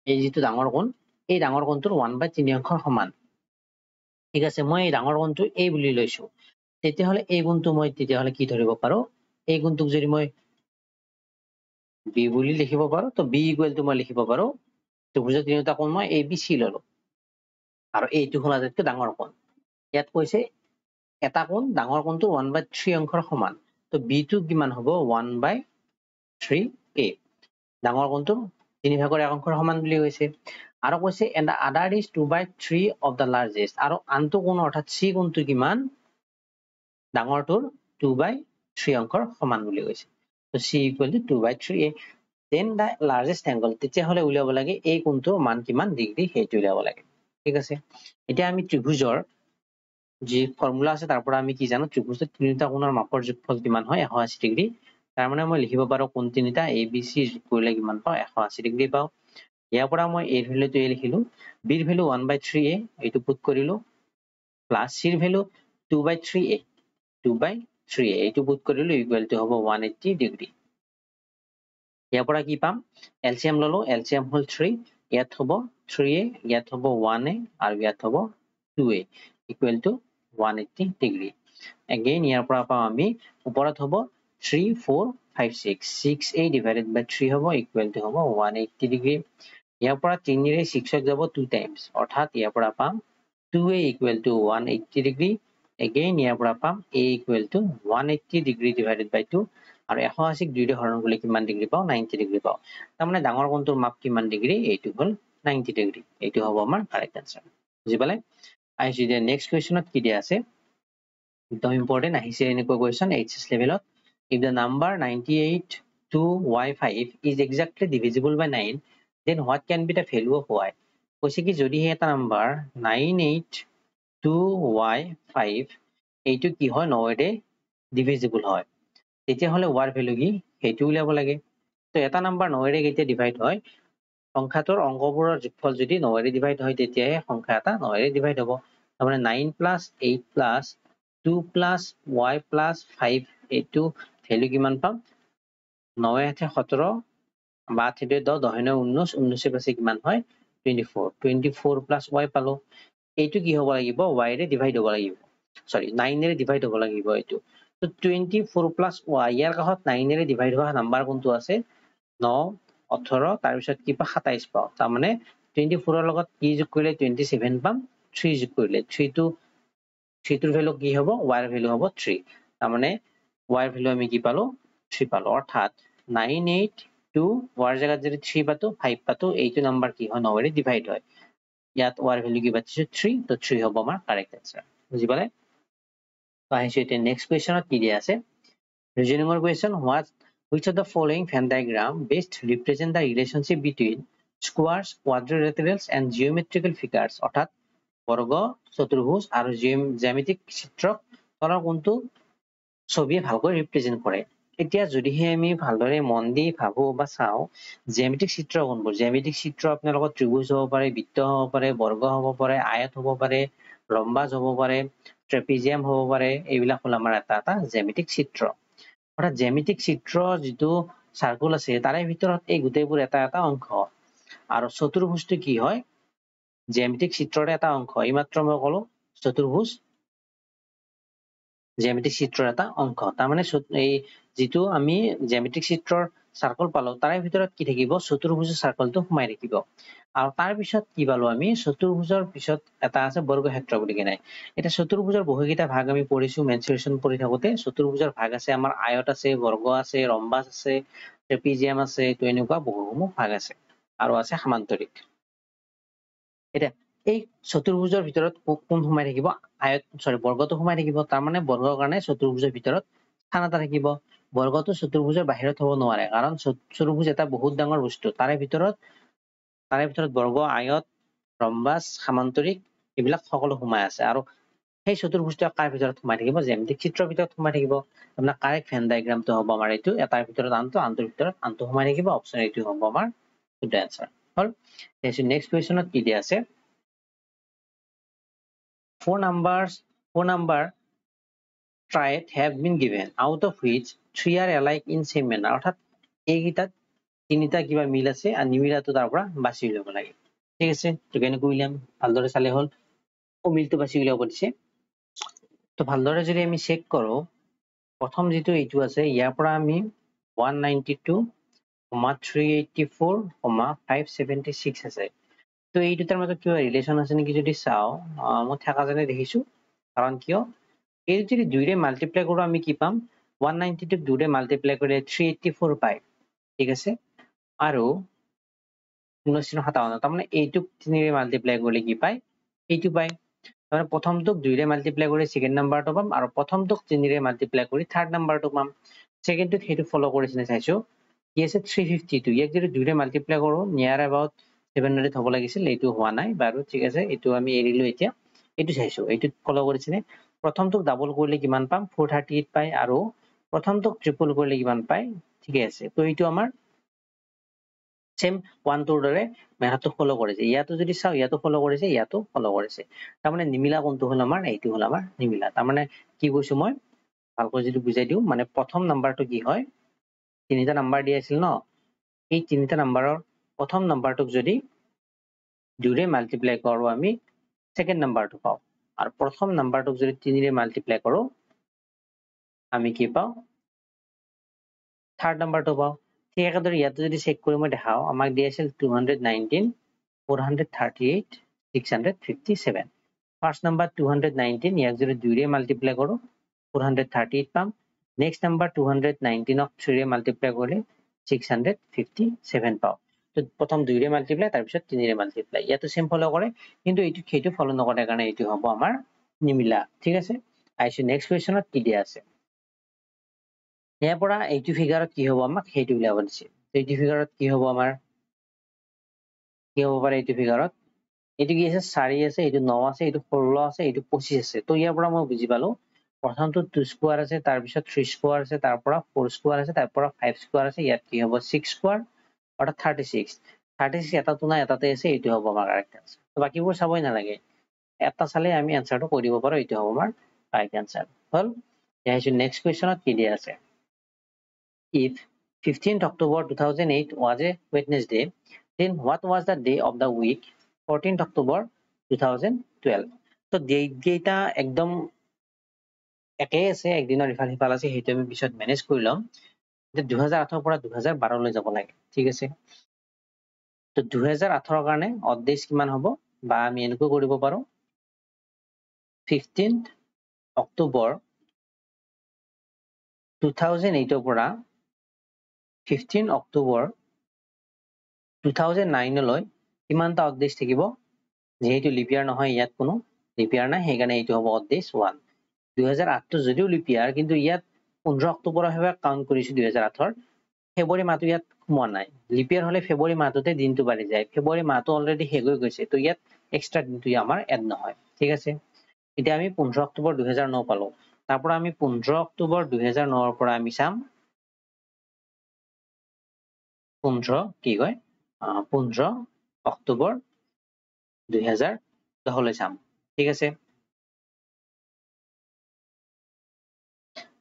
এই যিটো ডাঙৰ কোণ এই ডাঙৰ কোণটোৰ 1/3 অংকৰ সমান ঠিক আছে মই এই ডাঙৰ কোণটো a বুলি লৈছো তেতিয়াহলে এই কোণটো মই তেতিয়াহলে কি ধৰিব পাৰো এই কোণটোক যদি মই b বুলি লিখিব পাৰো তো b ইকুৱেল টু মই লিখিব পাৰো ত্ৰিভুজৰ তিনিটা কোণ মই a b c ললো আৰু এইটো হল আটাইতকৈ ডাঙৰ কোণ ইয়াত কৈছে এটা কোণ ডাঙৰ কোণটো 1/3 অংকৰ সমান তো b টো কিমান হ'ব 1/3a ডাঙৰ কোণটো 3/1 অংকৰ সমান বুলি কৈছে আৰু কৈছে and the other is 2/3 of the largest আৰু আনটো কোণ অৰ্থাৎ c কোণটো কিমান ডাঙৰটোৰ 2/3 অংকৰ সমান বুলি কৈছে তো c equal to 2/3a then the largest angle তেতিয়াহলে উলিয়াব লাগে এই কোণটোৰ মান কিমান ডিগ্ৰী সেইটো উলিয়াব লাগে ঠিক আছে এতিয়া আমি ত্ৰিভুজৰ যি ফৰ্মুলা আছে তাৰ পৰা আমি কি জানো ত্ৰিভুজৰ তিনিটা কোণৰ মাপৰ যোগফল কিমান হয় 180 ডিগ্ৰী তাৰ মানে মই লিখিব পাৰো কোণ তিনিটা a b c যোগ কৰিলে কিমান পাওঁ 180 ডিগ্ৰী পাওঁ ইয়াৰ পৰা মই a ভ্যালুটো a লিখিলো b ৰ ভ্যালু 1/3a এইটো পুট কৰিলো প্লাস c ৰ ভ্যালু 2/3a 2/3a এইটো পুট কৰিলো ইকুৱেল টু হ'ব 180 ডিগ্ৰী ইয়াৰ পৰা কি পাম এলসিএম ললো এলসিএম হল 3 ইয়াত হ'ব 3a ইয়াত হ'ব 1a আৰু ইয়াত হ'ব 2a equal to 180 degree again ইয়াৰ পৰা পাম আমি ওপৰত হ'ব 3 4 5 6 6a divided by 3 হ'ব equal to হ'ব 180 degree ইয়াৰ পৰা 3 ৰে 6 যাব 2 times অৰ্থাৎ ইয়াৰ পৰা পাম 2a equal to 180 degree again ইয়াৰ পৰা পাম a equal to 180 degree divided by 2 আৰু 180 ডিগ্ৰী হৰণ কৰিলে কিমান ডিগ্ৰী পাও 90 ডিগ্ৰী পাও তাৰ মানে ডাঙৰ কোণটোৰ মাপ কিমান ডিগ্ৰী এইটো হল 90 ডিগ্ৰী এইটো হ'ব আমাৰ কাৰেক্ট আনসাৰ বুজি পালে আহিছে যে নেক্সট কোৱেশ্চনত কি দিয়া আছে একদম ইম্পৰ্টেন্ট আহিছে এনেকুৱা কোৱেশ্চন এইচএস লেভেলত if the number 98 to y5 is exactly divisible by 9 then what can be the value of y কৈছে কি যদি এটা নাম্বাৰ 98 to y5 এইটো কি হয় 9 ৰে ডিভিজিবল হয় তেতিয়াহলে y ভ্যালু কি সেইটো উলিয়াব লাগে তো এটা নাম্বাৰ 9 ৰে কেতিয়া ডিভাইড হয় সংখ্যাটোৰ অংকবোৰৰ যোগফল যদি 9 ৰে ডিভাইড হয় তেতিয়াহে সংখ্যা এটা 9 ৰে ডিভাইড হ'ব তাৰমানে 9 + 8 + 2 + y + 5 এইটো ভ্যালু কিমান পাম 9 * 17 5 * 10 10 * 19 19 পাছে কিমান হয় 24 24 + y পালো এইটো কি হ'ব লাগিব y ৰে ডিভাইড হ'ব লাগিব সৰি 9 ৰে ডিভাইড হ'ব লাগিব এইটো তো 24 + y ইয়াৰ কাষত 9 ৰে ডিভাইড হোৱা নাম্বাৰ কোনটো আছে 9 18 তাৰ পিছত কি পা 27 পাও তাৰ মানে 24 ৰ লগত কি যোগ কৰিলে 27 পাম 3 যোগ কৰিলে 3 টোৰ ভ্যালু কি হ'ব y ৰ ভ্যালু হ'ব 3 তাৰ মানে y ৰ ভ্যালু আমি কি পালো 3 পালো অৰ্থাৎ 98 to y ৰ জায়গাত যদি 3 পাতো 5 পাতো এইটো নাম্বাৰ কি হয় 9 ৰে ডিভাইড হয় ইয়াত y ৰ ভ্যালু কি পাইছো 3 তো 3 হ'ব আমাৰ কাৰেক্ট आंसर বুজি পালে তো আহিছে এতিয়া নেক্সট কোৱেশ্চনত কি দিয়া আছে ৰিজনিংৰ question which of the following Venn diagram best represent the relationship between squares quadrilaterals and geometrical figures অৰ্থাৎ বৰ্গ চতুৰ্ভুজ আৰু জ্যামিতিক চিত্ৰক তলৰ কোনটো ছবিয়ে ভালকৈ ৰিপ্ৰেজেন্ট কৰে এতিয়া যদিহে আমি ভালদৰে মন দি ভাবো বা চাও জ্যামিতিক চিত্ৰ কোনবোৰ জ্যামিতিক চিত্ৰ আপোনালোকৰ ত্ৰিভুজ হ'ব পাৰে বৃত্ত হ'ব পাৰে বৰ্গ হ'ব পাৰে আয়ত হ'ব পাৰে ৰম্বাস হ'ব পাৰে ট্ৰেপিজিয়াম হ'ব পাৰে এইবিলাক হল আমাৰ এটা এটা জ্যামিতিক চিত্ৰ অৰ্থাৎ জ্যামিতিক চিত্ৰ যেটো সাৰ্কুল আছে তাৰে ভিতৰত এই গোটেইবোৰ এটা এটা অংশ আৰু চতুৰ্ভুজটো কি হয় জ্যামিতিক চিত্ৰৰ এটা অংশ এইমাত্ৰ মই কলো চতুৰ্ভুজ জ্যামিতিক চিত্ৰৰ এটা অংশ তাৰ মানে এই যেটো আমি জ্যামিতিক চিত্ৰৰ সাৰ্কুল পালো তাৰে ভিতৰত কি থাকিব চতুৰ্ভুজৰ সাৰ্কুলটো সোমাই থাকিব আৰু তাৰ পিছত কি পালো আমি চতুৰ্ভুজৰ পিছত এটা আছে বৰ্গক্ষেত্ৰ বুলি কেনে এটা চতুৰ্ভুজৰ বহুকেইটা ভাগ আমি পঢ়িছো মেনচুৰেশন পঢ়ি থাকোতে চতুৰ্ভুজৰ ভাগ আছে আমাৰ আয়ত আছে বৰ্গ আছে ৰম্বাস আছে ট্ৰেপিজিয়াম আছে তো এনেকুৱা বহুসমূহ ভাগ আছে আৰু আছে সমান্তৰিক এটা এই চতুৰ্ভুজৰ ভিতৰত কোন সোমাই থাকিব বৰ্গটো সোমাই থাকিব তাৰ মানে বৰ্গৰ কাৰণে চতুৰ্ভুজৰ ভিতৰত স্থান এটা থাকিব বৰ্গটো চতুৰ্ভুজৰ বাহিৰত হ'ব নোৱাৰে কাৰণ চতুৰ্ভুজ এটা বহুত ডাঙৰ বস্তু তাৰে ভিতৰত বৰ্গ আয়ত ৰম্বাস সামান্তৰিক এইবিলাক সকলো সোমাই আছে আৰু সেই চতুৰ্ভুজটো কাৰ ভিতৰত সোমাই থাকিব জ্যামিতিক চিত্ৰৰ ভিতৰত সোমাই থাকিব আপোনাৰ কাৰেক্ট ভেন ডায়াগ্ৰামটো হ'ব আমাৰ এইটো এটাৰ ভিতৰত আনটোৰ ভিতৰত আনটো সোমাই থাকিব অপচন এইটো হ'ব আমাৰ শুদ্ধ এনসাৰ হল নেক্সট কুৱেশ্যনত কি দিয়া আছে four number triad have been given out of which three are alike in same manner অৰ্থাৎ এইকেইটাত তিনিটা কিবা মিল আছে আৰু নিমিলাটো তাৰ পৰা বাছি উলিয়াব লাগে ঠিক আছে তো কেনেকৈ উলিয়াম ভালদৰে চালে হ'ল অমিলটো বাছি উলিয়াব দিছে তো ভালদৰে যদি আমি চেক কৰো প্ৰথম যেটো এইটো আছে ইয়াৰ পৰা আমি 192,384,576 আছে তো এই দুটাৰ মাজত কিবা ৰিলেচন আছে নেকি যদি চাও মই থাকা যেনে দেখিছো কাৰণ কিয় এই যদি দুইৰে মাল্টিপ্লাই কৰো আমি কি পাম 192 দুইৰে মাল্টিপ্লাই কৰিলে 384 পাই ঠিক আছে আৰু 1957 তাৰমানে এইটোক 3ৰে মাল্টিপ্লাই কৰিলে কি পায় এইটো পায় তাৰমানে প্ৰথমটোক 2ৰে মাল্টিপ্লাই কৰি সেকেন্ড নাম্বাৰটো পাম আৰু প্ৰথমটোক 3ৰে মাল্টিপ্লাই কৰি থাৰ্ড নাম্বাৰটো পাম সেকেন্ডটোক হেতু ফলো কৰিছিনে চাইছো কি আছে 352 ইয়াক যদি 2ৰে মাল্টিপ্লাই কৰো নিয়াৰ এবাউট 700 হ'ব লাগিছিল এইটো হোৱা নাই বাৰু ঠিক আছে এইটো আমি এৰিলো এতিয়া এইটো চাইছো এইটো ফলো কৰিছিনে প্ৰথমটোক ডাবল কৰিলে কিমান পাম 438 পাই আৰু প্ৰথমটোক ট্ৰিপল কৰিলে কিমান পাই ঠিক আছে তো এইটো আমাৰ সেম ওয়ান টুৰ দৰে মেথডটো ফলো কৰিছে ইয়াতো যদি চাও ইয়াতো ফলো কৰিছে ইয়াতো ফলো কৰিছে তাৰমানে নিমিলা কোনটো হল আমাৰ এইটো হল আমাৰ নিমিলা তাৰমানে কি কৈছো মই ভালকৈ যদি বুজাই দিও মানে প্ৰথম নাম্বাৰটো কি হয় তিনিটা নাম্বাৰ দি আছিল ন এই তিনিটা নাম্বাৰৰ প্ৰথম নাম্বাৰটোক যদি 2ৰে মাল্টিপ্লাই কৰো আমি সেকেন্ড নাম্বাৰটো পাও আৰু প্ৰথম নাম্বাৰটোক যদি 3ৰে মাল্টিপ্লাই কৰো আমি কি পাও থাৰ্ড নাম্বাৰটো পাও ঠিক একেদৰে ইয়াতে যদি চেক কৰি মই দেখাও আমাক দি আছিল 219 438 657 ফাৰ্স্ট নাম্বাৰ 219 ইয়াক যদি 2ৰে মাল্টিপ্লাই কৰো 438 পাম নেক্সট নাম্বাৰ 219 ক 3ৰে মাল্টিপ্লাই কৰিলে 657 পাও তো প্ৰথম 2ৰে মাল্টিপ্লাই তাৰ পিছত 3ৰে মাল্টিপ্লাই ইয়াতো সেম ফলো কৰে কিন্তু এইটো খেটো ফলো নকৰে কাৰণে এইটো হ'ব আমাৰ নিমিলা ঠিক আছে আইছো নেক্সট কুৱেশ্যনত কি দিয়া আছে ইয়াৰ পৰা এইটো ফিগাৰত কি হ'ব আমাক হেতু উলিয়াব দিছে এইটো ফিগাৰত কি হ'ব আমাৰ কি হ'ব পাৰে এইটো ফিগাৰত এইটো কি আছে 4 আছে এইটো 9 আছে এইটো 16 আছে এইটো 25 আছে তো ইয়াৰ পৰা মই বুজি পালো প্ৰথমটো 2 স্কয়াৰ আছে তাৰ পিছত 3 স্কয়াৰ আছে তাৰ পৰা 4 স্কয়াৰ আছে তাৰ পৰা 5 স্কয়াৰ আছে ইয়াত কি হ'ব 6 স্কয়াৰ অৰ্থাৎ 36 এটাটো না এটাতে আছে এইটো হ'ব আমাৰ কাৰেক্ট আনসাৰ তো বাকিবোৰ চাবই নালাগে এটা চালে আমি আনসাৰটো কৰি দিব পাৰো এইটো হ'ব আমাৰ ৰাইট আনসাৰ হল ইয়াইছো নেক্সট কুৱেশ্যনত কি দিয়া আছে if 15th October 2008 was a Wednesday then what was the day of the week 14th October 2012 তো ডেটকেইটা একদম একেই আছে একদিনৰ ইফাল সিফাল আছে সেইটো আমি পিছত মেনেজ কৰি লম যে 2008 পৰা 2012 লৈ যাব লাগে ঠিক আছে তো 2018 কাৰণে অড ডেজ কিমান হ'ব বা আমি এনেকৈ কৰিব পাৰো 15th October 2008 পৰা 15 October 2009 লৈ কিমানটা অড ডেজ থাকিব যেহেতু লিপ ইয়াৰ নহয় ইয়াত কোনো লিপ ইয়াৰ নাই সেইকাৰণে এইটো হ'ব অড ডেজ 1 2008 টো যদিও লিপ ইয়াৰ কিন্তু ইয়াত 15 অক্টোবৰ হিচাপে কাউন্ট কৰিছো 2008 ৰ ফেব্ৰুৱাৰী মাহটো ইয়াত সোমোৱা নাই লিপ ইয়াৰ হলে ফেব্ৰুৱাৰী মাহটোতে দিনটো বাঢ়ি যায় ফেব্ৰুৱাৰী মাহটো অলৰেডি শেষ হৈ গৈছে তো ইয়াত এক্সট্ৰা দিনটো আমাৰ এড নহয় ঠিক আছে এতিয়া আমি 15 অক্টোবৰ 2009 পালো তাৰ পৰা আমি 15 অক্টোবৰ 2009 ৰ পৰা আমি চাম 15 কি কয় 15 অক্টোবৰ 2010 লৈ চাম ঠিক আছে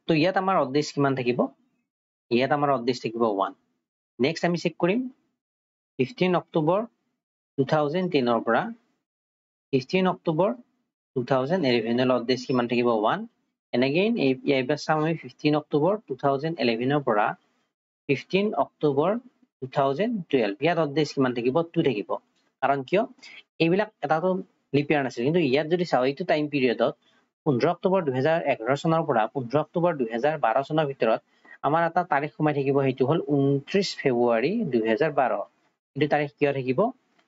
তো ইয়াত আমাৰ অড ডেজ কিমান থাকিব ইয়াত আমাৰ অড ডেজ থাকিব 1 নেক্সট আমি চেক কৰিম 15 অক্টোবৰ 2010 ৰ পৰা 15 অক্টোবৰ 2011 ৰ অড ডেজ কিমান থাকিব 1 and again এইবাৰ চাম আমি 15 অক্টোবৰ 2011 ৰ পৰা 15 অক্টোবৰ 2012 ইয়াত অড ডেজ কিমান থাকিব 2 থাকিব কাৰণ কিয় এইবিলাক এটাটো লিপ ইয়াৰ নাছিল কিন্তু ইয়াত যদি চাও এইটো টাইম পিৰিয়ডত 15 অক্টোবৰ 2011 চনৰ পৰা 15 অক্টোবৰ 2012 চনৰ ভিতৰত আমাৰ এটা তাৰিখ সোমাই থাকিব সেইটো হল 29 ফেব্ৰুৱাৰী 2012 এইটো তাৰিখ কিয় থাকিব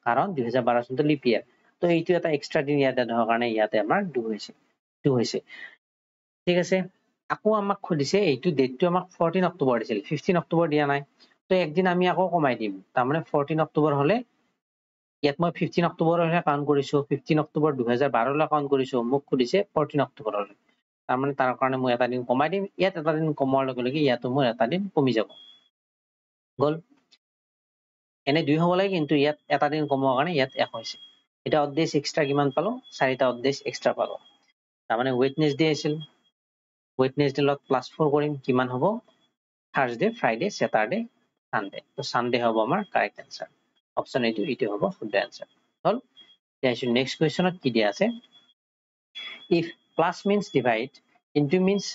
কাৰণ 2012 চনটো লিপ ইয়াৰ তো তো এইটো এটা এক্সট্ৰা দিন ইয়াতে ধৰাৰ কাৰণে ইয়াতে আমাৰ 2 হৈছে ঠিক আছে আকৌ আমাক খুদিছে এইটো ডেটটো আমাক 14 অক্টোবৰ দিছিল 15 অক্টোবৰ দিয়া নাই তো একদিন আমি আকৌ কমাই দিম তাৰমানে 14 অক্টোবৰ হলে ইয়াত মই 15 অক্টোবৰলৈ কাউণ্ট কৰিছো 15 অক্টোবৰ 2012 লৈ কাউণ্ট কৰিছো মোক খুদিছে 14 অক্টোবৰলৈ তাৰমানে তাৰ কাৰণে মই এটা দিন কমাই দিম ইয়াত এটা দিন কমোৱাৰ লগে লগে ইয়াতো মোৰ এটা দিন কমি যাব গল এনে 2 হ'ব লাগে কিন্তু ইয়াত এটা দিন কমোৱাৰ কাৰণে ইয়াত 1 হৈছে এটা অড ডেজ এক্সট্ৰা কিমান পালো 4টা অড ডেজ এক্সট্ৰা পালো তাৰমানে ওয়েডনেসডে আছিল ওয়েডনেসডে লগত +4 কৰিম কিমান হ'ব থাৰ্সডে ফ্ৰাইডে স্যাটাৰডে সানডে তো সানডে হ'ব আমাৰ কারেক্ট आंसर অপচন এইটো হ'ব শুদ্ধ आंसर হল এতিয়া নেক্সট কোৱেশ্চনত কি দিয়া আছে if plus means divide into means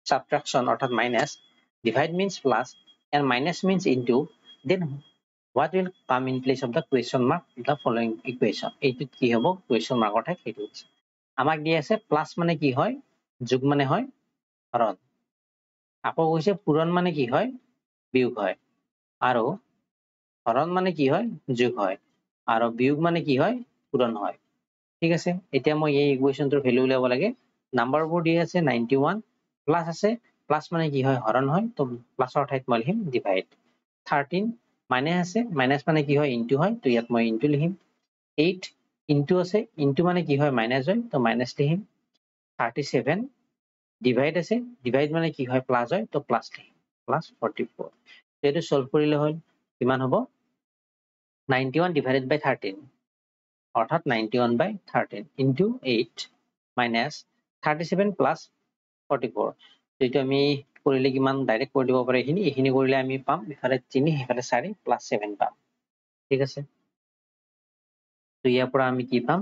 subtraction অর্থাৎ minus divide means plus and minus means into then what will come in place of the question mark the following equation এইটো কি হ'ব question mark ৰ ঠাইত সেইটো হৈছে আমাক দিয়া আছে plus মানে কি হয় যোগ মানে হয় হৰণ আকৌ কৈছে পূৰণ মানে কি হয় বিয়োগ হয় আৰু হৰণ মানে কি হয় যোগ হয় আৰু বিয়োগ মানে কি হয় পূৰণ হয় ঠিক আছে এতিয়া মই এই ইকুৱেশনটোৰ ভ্যালু উলিয়াব লাগে নাম্বাৰবোৰ দি আছে 91 প্লাস আছে প্লাস মানে কি হয় হৰণ হয় তো প্লাসৰ ঠাইত মই লিখিম ডিভাইড 13 মাইনাস আছে মাইনাস মানে কি হয় ইনটু হয় তো ইয়াত মই ইনটু লিখিম 8 ইনটু আছে ইনটু মানে কি হয় মাইনাস হয় তো মাইনাস লিখিম 37 ডিভাইড আছে ডিভাইড মানে কি হয় প্লাস হয় তো প্লাস লিখিম প্লাস 44 তো এটো সলভ কৰিলে হয় কিমান হ'ব 91 divided by 13 অর্থাৎ 91 by 13 into 8 minus 37 plus 44 তো এইটো আমি কৰিলে কিমান ডাইৰেক্ট কৰি দিব পাৰে এইখিনি কৰিলে আমি পাম ইফালে 3 ইফালে 4 plus 7 পাম ঠিক আছে তো ইয়াৰ পৰা আমি কি পাম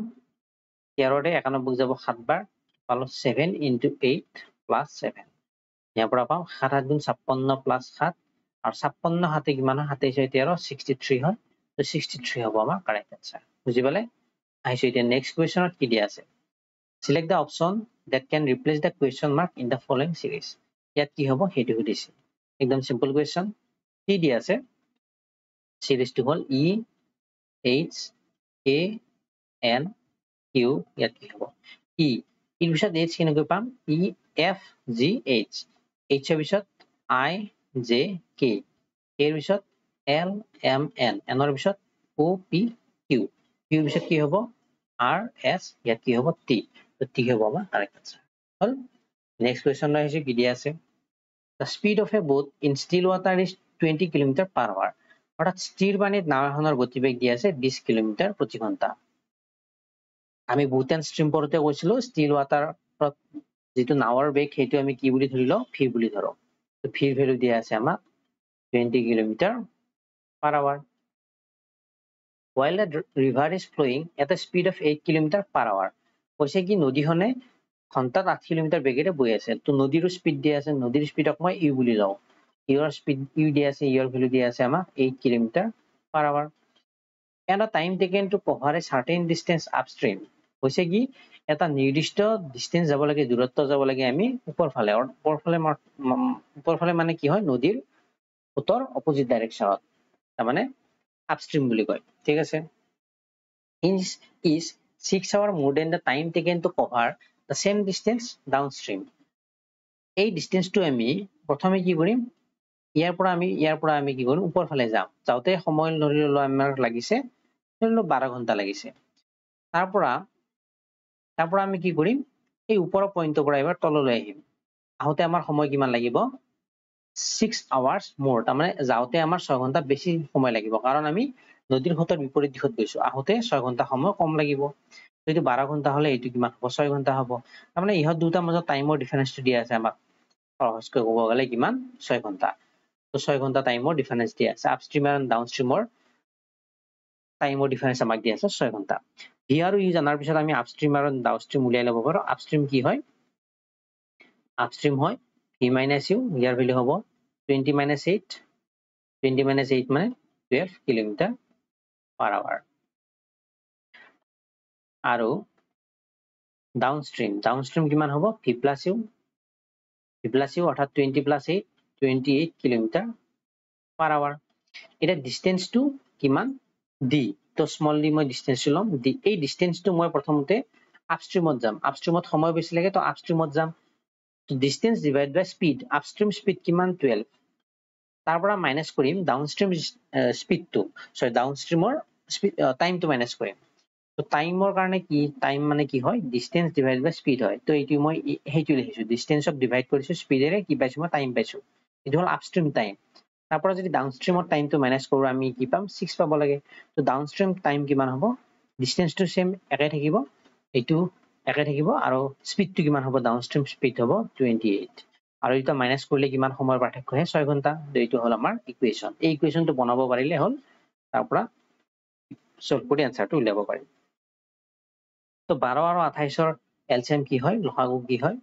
13 ৰে 91 যাব 7 বাৰ পালো 7 into 8 plus 7 ইয়াৰ পৰা পাম 7 7 গুণ 56 plus 7 আৰু 56 হাতে কিমান হয় 7 6 13 63 হয় তো 63 হ'ব আমাৰ কাৰেক্ট आंसर বুজি পালে আহিছো এতিয়া নেক্সট কোৱেশ্চনত কি দিয়া আছে select the option that can replace the question mark in the following series ইয়াত কি হ'ব হেতু সুধিছে একদম সিম্পল কোৱেশ্চন কি দিয়া আছে সিরিজটো হল E H A N Q ইয়াত কি হ'ব E এর পিছত H কেনেকৈ পাম E F G H H এর পিছত I J K এর পিছত L M N N এর পিছত O P Q Q এর পিছত কি হ'ব R S ইয়াত কি হ'ব T তো T হ'ব আমাৰ কাৰেক্ট आंसर হল নেক্সট কোৱেশ্চন আহিছে কি দিয়া আছে the speed of a boat in still water is 20 km per hour অর্থাৎ স্থির পানীত নাও এখনৰ গতিবেগ দিয়া আছে 20 km প্ৰতি ঘণ্টা আমি বুট এণ্ড ষ্ট্ৰীম পঢ়োতে কৈছিলো ষ্টিল ৱাটাৰত যিটো নাৱৰ বেগ সেইটো আমি কি বুলি ধৰিলো ভি বুলি ধৰো তো ভিৰ ভ্যালু দিয়া আছে আমাক 20 km per hour while the river is flowing at a speed of 8 km per hour কৈছে কি নদীখনে ঘণ্টাত 8 km বেগেৰে বৈ আছে তো নদীৰ স্পিড দিয়া আছে নদীৰ স্পিডক মই ইউ বুলি লওঁ ইউৰ স্পিড ইউ দিয়া আছে ইউৰ ভ্যালু দিয়া আছে আমাক 8 km per hour and a time taken to cover a certain distance upstream কৈছে কি এটা নিৰ্দিষ্ট ডিসটেন্স যাব লাগে দূৰত্ব যাব লাগে আমি উপৰ ফালে মানে কি হয় নদীৰ উত্তৰ অপোজিট ডাইৰেকশনত তাৰ মানে আপস্ট্রিম বুলি কয় ঠিক আছে is 6 hours more than the time taken to cover the same distance downstream এই ডিসটেন্সটো আমি প্ৰথমে কি কৰিম ইয়াৰ পৰা আমি কি কৰিম উপৰ ফালে যাম যাওতে সময় ধৰি ললো আমাৰ লাগিছে ধৰি ললো 12 ঘণ্টা লাগিছে তাৰ পৰা আমি কি কৰিম এই ওপৰৰ পইণ্টৰ পৰা এবাৰ তললৈ আহিম আহোতে আমাৰ সময় কিমান লাগিব 6 hours more তাৰমানে যাওতে আমাৰ 6 ঘণ্টা বেছি সময় লাগিব কাৰণ আমি নদীৰ ঘাটৰ বিপৰীত দিশত গৈছো আহোতে 6 ঘণ্টা সময় কম লাগিব যদি 12 ঘণ্টা হলে এইটো কিমান হ'ব 6 ঘণ্টা হ'ব তাৰমানে ইহত দুটাৰ মাজত টাইমৰ ডিফাৰেন্সটো দিয়া আছে আমাক সহজকৈ ক'ব গ'লে কিমান 6 ঘণ্টা তো 6 ঘণ্টা টাইমৰ ডিফাৰেন্স দিয়া আছে আপস্ট্ৰিম আৰু ডাউনস্ট্ৰিমৰ টাইমৰ ডিফাৰেন্স আমাক দিয়া আছে 6 ঘণ্টা ভি আৰু ইউ জানাৰ পিছত আমি আপস্ট্ৰিম আৰু ডাউনস্ট্ৰিম উলিয়াই ল'ব পাৰো আপস্ট্ৰিম কি হয় আপস্ট্ৰিম হয় ভি মাইনাস ইউ ইয়াৰ ভ্যালু হ'ব 20 minus 8 মানে 12 km per hour আৰু ডাউনস্ট্ৰিম কিমান হ'ব v plus u অৰ্থাৎ 20 plus 8 28 km per hour এটা ডিসটেন্সটো কিমান d তো স্মল d মই ডিসটেন্স লম এই ডিসটেন্সটো মই প্ৰথমতে আপস্ট্ৰিমত যাম আপস্ট্ৰিমত সময় বেছি লাগে তো আপস্ট্ৰিমত যাম তো ডিসটেন্স ডিভাইড বাই স্পিড আপস্ট্ৰিম স্পিড কিমান 12 তাৰ পৰা মাইনাস কৰিম ডাউনস্ট্ৰিম স্পিডটো সৰি ডাউনস্ট্ৰিমৰ স্পিড টাইমটো মাইনাস কৰিম তো টাইমৰ কাৰণে কি টাইম মানে কি হয় ডিসটেন্স ডিভাইড বাই স্পিড হয় তো এইটো মই হেইটো লিখিছো ডিসটেন্সক ডিভাইড কৰিছো স্পিডেৰে কি পাইছো মই টাইম পাইছো এটো হল আপস্ট্ৰিম টাইম তাৰ পৰা যদি ডাউনস্ট্ৰিমৰ টাইমটো মাইনাস কৰো আমি কি পাম 6 পাব লাগে তো ডাউনস্ট্ৰিম টাইম কিমান হ'ব ডিসটেন্সটো সেম একে থাকিব এইটো একে থাকিব আৰু স্পিডটো কিমান হ'ব ডাউনস্ট্ৰিম স্পিড হ'ব 28 আৰু এটা মাইনাস কৰিলে কিমান সময়ৰ পাৰ্থক্য হয় 6 ঘণ্টা এইটো হল আমাৰ ইকুৱেচন এই ইকুৱেচনটো বনাব পাৰিলে হল তাৰ পৰা সলভ কৰি আনসাৰটো উলিয়াব পাৰিম তো 12 আৰু 28 ৰ এলচিএম কি হয় লসাগু কি হয়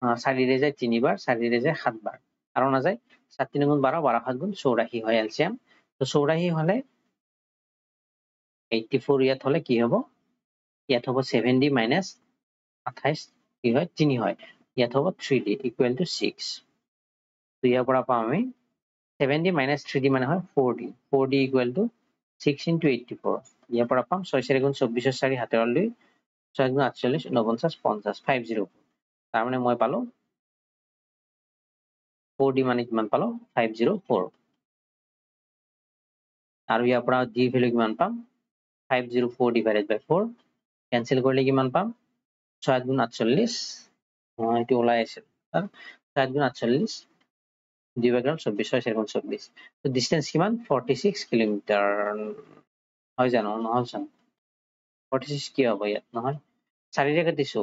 4 ৰে যায় 3 বাৰ 4 ৰে যায় 7 বাৰ আৰু না যায় 7 3 গুণ 12 12 7 গুণ 84 হয় এলচিএম তো 84 হলে 84 ইয়াত হলে কি হ'ব ইয়াত হ'ব 7d মাইনাস 28 কি হয় 3 হয় ইয়াত হ'ব 3d ইকুৱেল টু 6 তো ইয়াৰ পৰা পাম আমি 7d মাইনাস 3d মানে হয় 4d 4d equal to 6 into 84 ইয়াৰ পৰা পাম 6 4 গুণ 24 4 হাতে অলৰেডি 6 গুণ 48 49 50 50 তাৰ মানে মই পালো 4d মানে কিমান পালো 504 আৰু ইয়াৰ পৰা d ভ্যালু কিমান পাম 504 divided by 4 কেনসেল কৰিলে কিমান পাম 6 গুণ 48 এটো ওলাই আছে 7 গুণ 48 ডিভাইডেড 24 6 গুণ 24 তো ডিসটেন্স কিমান 46 কিলোমিটাৰ হয় জানো নহয় জানো 46 কি হ'ব ইয়াত নহয় 4 ৰে কাটিছো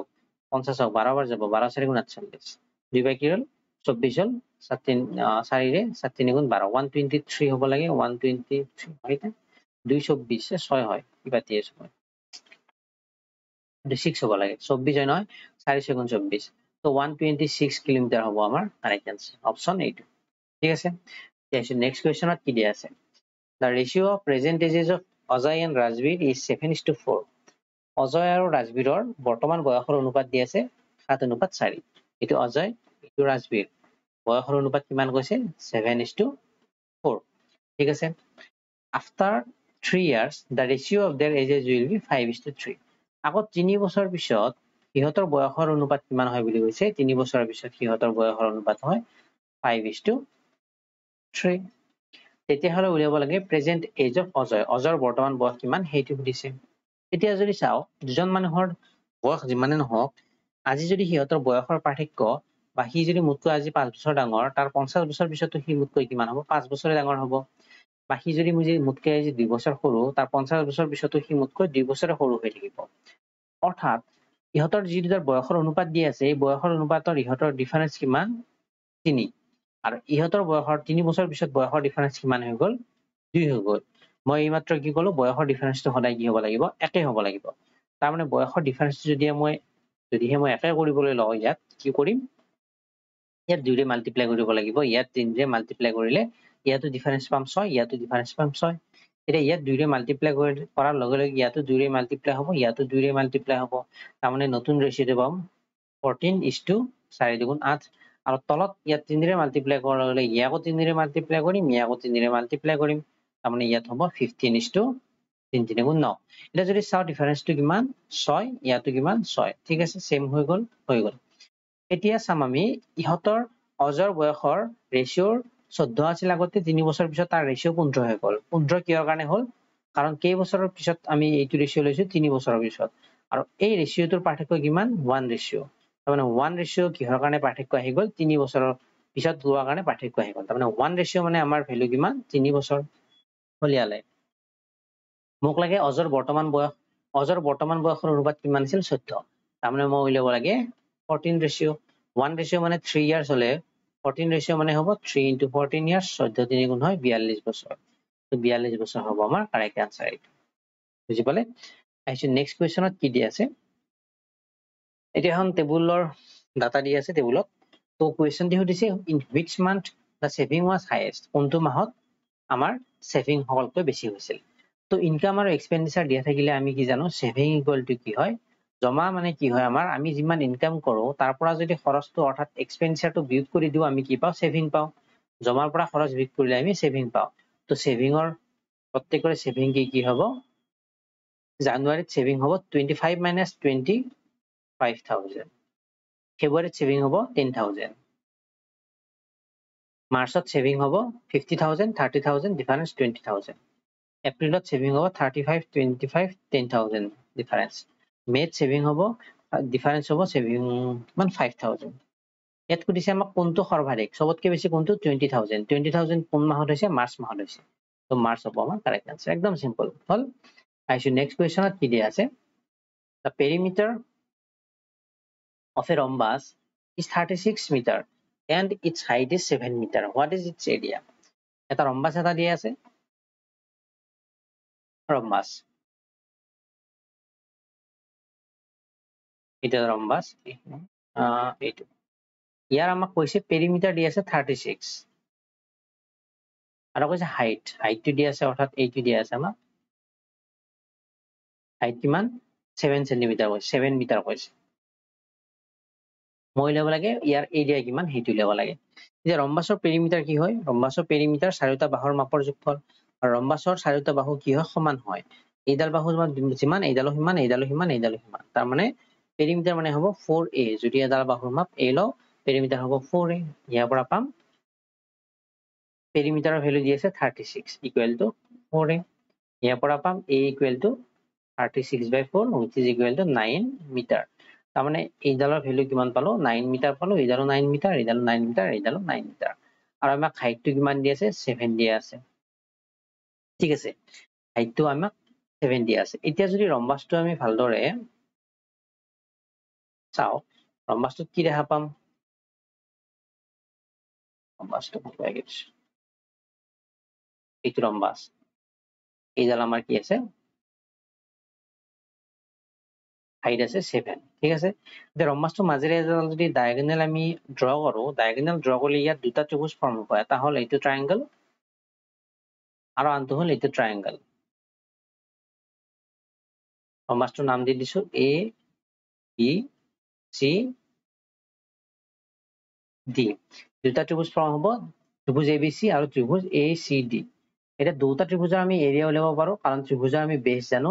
50 হক 12 বাৰ যাব 12 4 গুণ 48 2 বাই কি হল 24 হল 4 ৰে 7 3 গুণ 12 123 হ'ব লাগে 123 হয়টা 224 6 হয় কি পাতি আছে মই 6 হ'ব লাগে 24 হয় নহয় 4 6 গুণ 24 তো 126 কিলোমিটাৰ হ'ব আমাৰ কাৰেক্ট আনসাৰ অপশন A ঠিক আছে এতিয়া নেক্সট কোৱেশ্চনত কি দিয়া আছে the ratio of present ages of Ajay and Rajbir is 7:4 Ajay আৰু ৰাজবীৰৰ বৰ্তমান বয়সৰ অনুপাত দি আছে 7:4 এটো অজয় এটো ৰাজবীৰ বয়সৰ অনুপাত কিমান কৈছে 7:4 ঠিক আছে after 3 years the ratio of their ages will be 5:3 আগত 3 বছৰ পিছত ইহতৰ বয়সৰ অনুপাত কিমান হয় বুলি কৈছে 3 বছৰৰ পিছত ইহতৰ বয়সৰ অনুপাত হয় 5:3 তেতিয়া হলে উলিয়াব লাগে প্ৰেজেন্ট এজ অফ অজয় অজয়ৰ বৰ্তমান বয়স কিমান হেইটো দিছে এতিয়া যদি চাও দুজন মানুহৰ বয়স যিমানে নহওক আজি যদি সিহতৰ বয়সৰ পাৰ্থক্য বা হি যদি মুতকৈ আজি 5 বছৰ ডাঙৰ তাৰ 50 বছৰ পিছতো হি মুতকৈ কিমান হ'ব 5 বছৰে ডাঙৰ হ'ব বা হি যদি মুতকৈ আজি 2 বছৰ সৰু তাৰ 50 বছৰ পিছতো হি মুতকৈ 2 বছৰে সৰু হৈ থাকিব অৰ্থাৎ ইহতৰ যি দুটাৰ বয়সৰ অনুপাত দি আছে এই বয়সৰ অনুপাতৰ ইহতৰ ডিফাৰেন্স কিমান 3 আৰু ইহতৰ বয়সৰ 3 বছৰ পিছত বয়সৰ ডিফাৰেন্স কিমান হৈ গল 2 হৈ গল মই এইমাত্ৰ কি কলো বয়সৰ ডিফাৰেন্সটো সদায় কি হ'ব লাগিব একে হ'ব লাগিব তাৰ মানে বয়সৰ ডিফাৰেন্সটো যদিহে মই একে কৰিবলৈ লওঁ ইয়াত কি কৰিম ইয়াত 2 ৰে মাল্টিপ্লাই কৰিব লাগিব ইয়াত 3 ৰে মাল্টিপ্লাই কৰিলে ইয়াতো ডিফাৰেন্স পাম 6 ইয়াতো ডিফাৰেন্স পাম 6 এটা ইয়াত 2 ৰে মাল্টিপ্লাই কৰাৰ লগে লগে ইয়াতো 2 ৰে মাল্টিপ্লাই হ'ব ইয়াতো 2 ৰে মাল্টিপ্লাই হ'ব তাৰ মানে নতুন ৰেশিওটো পাম 14:4 দুগুণ 8 আৰু তলত ইয়াত 3 ৰে মাল্টিপ্লাই কৰাৰ লগে লগে ইয়াকো 3 ৰে মাল্টিপ্লাই কৰিম ইয়াকো 3 ৰে মাল্টিপ্লাই কৰিম তাৰ মানে ইয়াত হ'ব 15:3 গুণ 9 এটা যদি চাও ডিফাৰেন্সটো কিমান 6 ইয়াতো কিমান 6 ঠিক আছে সেম হৈ গল এতিয়া চাম আমি ইহতৰ অজৰ বয়সৰ ৰেশিওৰ 14 আছিল আগতে 3 বছৰ পিছত তাৰ ৰেশিও 15 হৈ গল 15 কিহৰ কাৰণে হল কাৰণ কেই বছৰৰ পিছত আমি এইটো ৰেশিও লৈছো 3 বছৰৰ পিছত আৰু এই ৰেশিওটোৰ পাৰ্থক্য কিমান 1 ৰেশিও তাৰমানে 1 ৰেশিও কিহৰ কাৰণে পাৰ্থক্য আহি গল 3 বছৰৰ পিছত লোৱাৰ কাৰণে পাৰ্থক্য আহি গল তাৰমানে 1 ৰেশিও মানে আমাৰ ভ্যালু কিমান 3 বছৰ হলিয়ালে মোক লাগে অজৰ বৰ্তমান বয়সৰ অনুপাত কিমান আছিল 14 তাৰমানে মই উলিয়াব লাগে 14 ৰেশিও 1 ৰেশিও মানে 3 ইয়াৰ্স হলে 14 ৰেশিও মানে হ'ব 3 into 14 ইয়াৰ্স 14 3 গুণ হয় 42 বছৰ তো 42 বছৰ হ'ব আমাৰ কাৰেক্ট আনসাৰ এইটো বুজি পালে আহিছো নেক্সট কোৱেশ্চনত কি দি আছে এটা এখন টেবুলৰ ডাটা দি আছে টেবুলত তো কোৱেশ্চনটি সুধিছে in which month the saving was highest কোনটো মাহত আমাৰ সেভিং সকলকৈ বেছি হৈছিল তো ইনকাম আৰু এক্সপেন্ডিচাৰ দিয়া থাকিলে আমি কি জানো সেভিং ইকুয়াল টু কি হয় জমা মানে কি হয় আমাৰ আমি যিমান ইনকাম কৰো তাৰ পৰা যদি খৰচটো অৰ্থাৎ এক্সপেন্ডিচাৰটো বিয়োগ কৰি দিও আমি কি পাও সেভিং পাও জমাৰ পৰা খৰচ বিয়োগ কৰিলে আমি সেভিং পাও তো সেভিংৰ প্ৰত্যেকৰে সেভিং কি হ'ব জানুৱাৰীত সেভিং হ'ব 25 minus 25,000 ফেব্ৰুৱাৰীত সেভিং হ'ব 10,000 মাৰ্চত সেভিং হ'ব 50,000 30,000 ডিফাৰেন্স 20,000 এপ্ৰিলত সেভিং হ'ব 35 25 10,000 ডিফাৰেন্স মেত সেভিং হ'ব ডিফাৰেন্স হ'ব সেভিং মান 5,000 ইয়াত কৈছে আমাক কোনটো সৰ্বাধিক সবতকে বেছি কোনটো 20,000 20,000 কোন মাহত হৈছে মাৰ্চ মাহত হৈছে তো মাৰ্চ হ'ব আমাৰ কাৰেক্ট আনসাৰ একদম সিম্পল হল আইছো নেক্সট কোৱেশ্চনত কি দিয়া আছে the perimeter of a rhombus is 36 meter and its height is 7 meter what is its area এটা rhombus এটা দিয়া আছে rhombus এটা rhombus এইটো ইয়াৰ আমাক কৈছে perimeter দিয়া আছে 36 আৰু কৈছে height টো দিয়া আছে অৰ্থাৎ এইটো দিয়া আছে আমাক height কিমান 7 cm কৈছে 7 মিটাৰ কৈছে মই ল'ব লাগে ইয়াৰ এৰিয়া কিমান হেতু ল'ব লাগে যে ৰম্বাসৰ পেৰিমিটাৰ কি হয় ৰম্বাসৰ পেৰিমিটাৰ চাৰিটা বাহুৰ মাপৰ যোগফল আৰু ৰম্বাসৰ চাৰিটা বাহু কি হয় সমান হয় এইডাল বাহু যিমান এইডালো সিমান এইডালো সিমান এইডালো সিমান তাৰ মানে পেৰিমিটাৰ মানে হ'ব 4a যদি এডাল বাহুৰ মাপ a লও পেৰিমিটাৰ হ'ব 4a ইয়াৰ পৰা পাম পেৰিমিটাৰৰ ভ্যালু দি আছে 36 ইকুৱেল টু 4a ইয়াৰ পৰা পাম a equal to 36/4 which is equal to 9 metre তাৰ মানে এইডালৰ ভ্যালু কিমান পালো 9 মিটাৰ পালো এইডালো 9 মিটাৰ এইডালো 9 মিটাৰ এইডালো 9 মিটাৰ আৰু আমাক হাইটটো কিমান দি আছে 7 দিয়া আছে ঠিক আছে হাইটটো আমাক 7 দিয়া আছে এতিয়া যদি ৰম্বাসটো আমি ভালদৰে চাও ৰম্বাসটো কি দেখা পাম ৰম্বাসটো কোৱাই গৈছে এইটো ৰম্বাস এইডাল আমাৰ কি আছে হাইট আছে 7 ঠিক আছে যে ৰম্বাসটো মাজেৰে এডাল যদি ডায়াগোনাল আমি ড্ৰ কৰো ডায়াগোনাল ড্ৰ কৰিলে ইয়াত দুটা ত্ৰিভুজ ফৰ্ম হ'ব এটা হ'ল এইটো ট্ৰায়াঙ্গল আৰু আনটো হ'ল এইটো ট্ৰায়াঙ্গল ৰম্বাসটোৰ নাম দি দিছো a b c d দুটা ত্ৰিভুজ ফৰ্ম হ'ব ত্ৰিভুজ abc আৰু ত্ৰিভুজ acd এটা দুটা ত্ৰিভুজৰ আমি এৰিয়া উলিয়াব পাৰো কাৰণ ত্ৰিভুজৰ আমি বেস জানো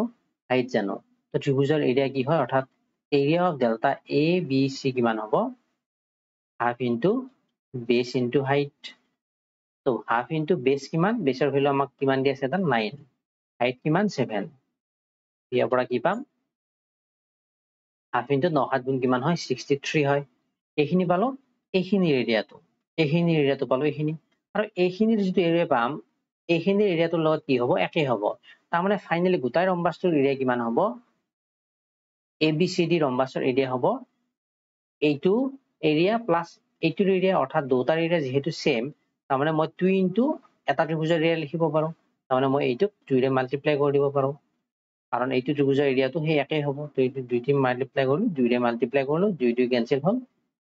হাইট জানো তো ত্ৰিভুজৰ এৰিয়া কি হয় অৰ্থাৎ এৰিয়া অফ ডেল্টা abc কিমান হ'ব half into base into height তো হাফ ইনটু বেস কিমান বেসৰ ভ্যালু আমাক কিমান দি আছে এটা 9 হাইট কিমান 7 ইয়াৰ পৰা কি পাম হাফ ইনটু 9 7 গুণ কিমান হয় 63 হয় এইখিনি পালো এইখিনি এৰিয়াটো পালো এইখিনি আৰু এইখিনিৰ যিটো এৰিয়া পাম এইখিনিৰ এৰিয়াটোৰ লগত কি হ'ব একে হ'ব তাৰ মানে ফাইনালি গোটাই ৰম্বাসটোৰ এৰিয়া কিমান হ'ব abcd ৰম্বাসৰ এৰিয়া হ'ব এইটো এৰিয়া প্লাস এইটোৰ এৰিয়া অৰ্থাৎ দুটাৰ এৰিয়া যেহেতু সেম তাৰ মানে মই 2 ইনটু এটা ত্ৰিভুজৰ এৰিয়া লিখিব পাৰো তাৰ মানে মই এইটো 2 ৰে মাল্টিপ্লাই কৰি দিব পাৰো কাৰণ এইটো ত্ৰিভুজৰ এৰিয়াটো হে একে হ'ব তো এইটো 2 টি মাল্টিপ্লাই কৰিলো 2 ৰে মাল্টিপ্লাই কৰিলো 2 2 কেনসেল হ'ল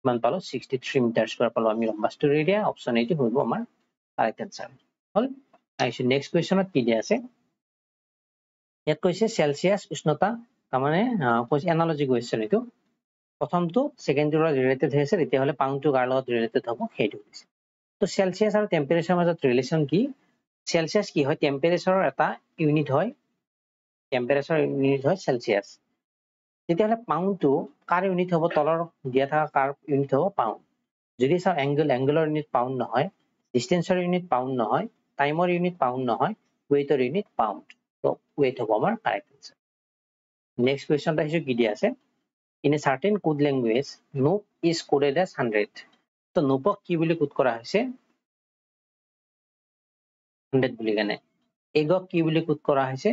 মান পালো 63 মিটাৰ স্কয়াৰ পালো আমি ৰম্বাসটোৰ এৰিয়া অপচন এইটো হ'ব আমাৰ কাৰেক্ট आंसर হল আইছো নেক্সট কোৱেশ্চনত কি দিয়া আছে ইয়াত কৈছে সেলসিয়াস উষ্ণতা তাৰমানে কৈছে এনালজি কোৱেশ্চন এইটো প্ৰথমটো সেকেন্ডৰ ৰিলেটেড হৈছে তেতিয়া হলে পাউণ্ড টু গাৰ লগত ৰিলেটেড হ'ব সেইটো হৈছে তো সেলসিয়াস আৰু টেম্পাৰেচাৰৰ মাজত ৰিলেচন কি সেলসিয়াস কি হয় টেম্পাৰেচাৰৰ এটা ইউনিট হয় টেম্পাৰেচাৰ ইউনিট হয় সেলসিয়াস তেতিয়া হলে পাউণ্ড টু কাৰ ইউনিট হ'ব তলৰ দিয়া থকা কাৰ ইউনিট হ'ব পাউণ্ড যদি চাও এংগলৰ ইউনিট পাউণ্ড নহয় ডিসটেন্সৰ ইউনিট পাউণ্ড নহয় টাইমৰ ইউনিট পাউণ্ড নহয় ওয়েটৰ ইউনিট পাউণ্ড তো ওয়েট হ'ব আমাৰ কাৰেক্ট आंसर নেক্সট কোৱেশ্চনটা হিসু কি দিয়া আছে in a certain code language nope is coded as 100 তো নোপক কি বুলি কোড কৰা হৈছে 100 বুলি কেনে এগক কি বুলি কোড কৰা হৈছে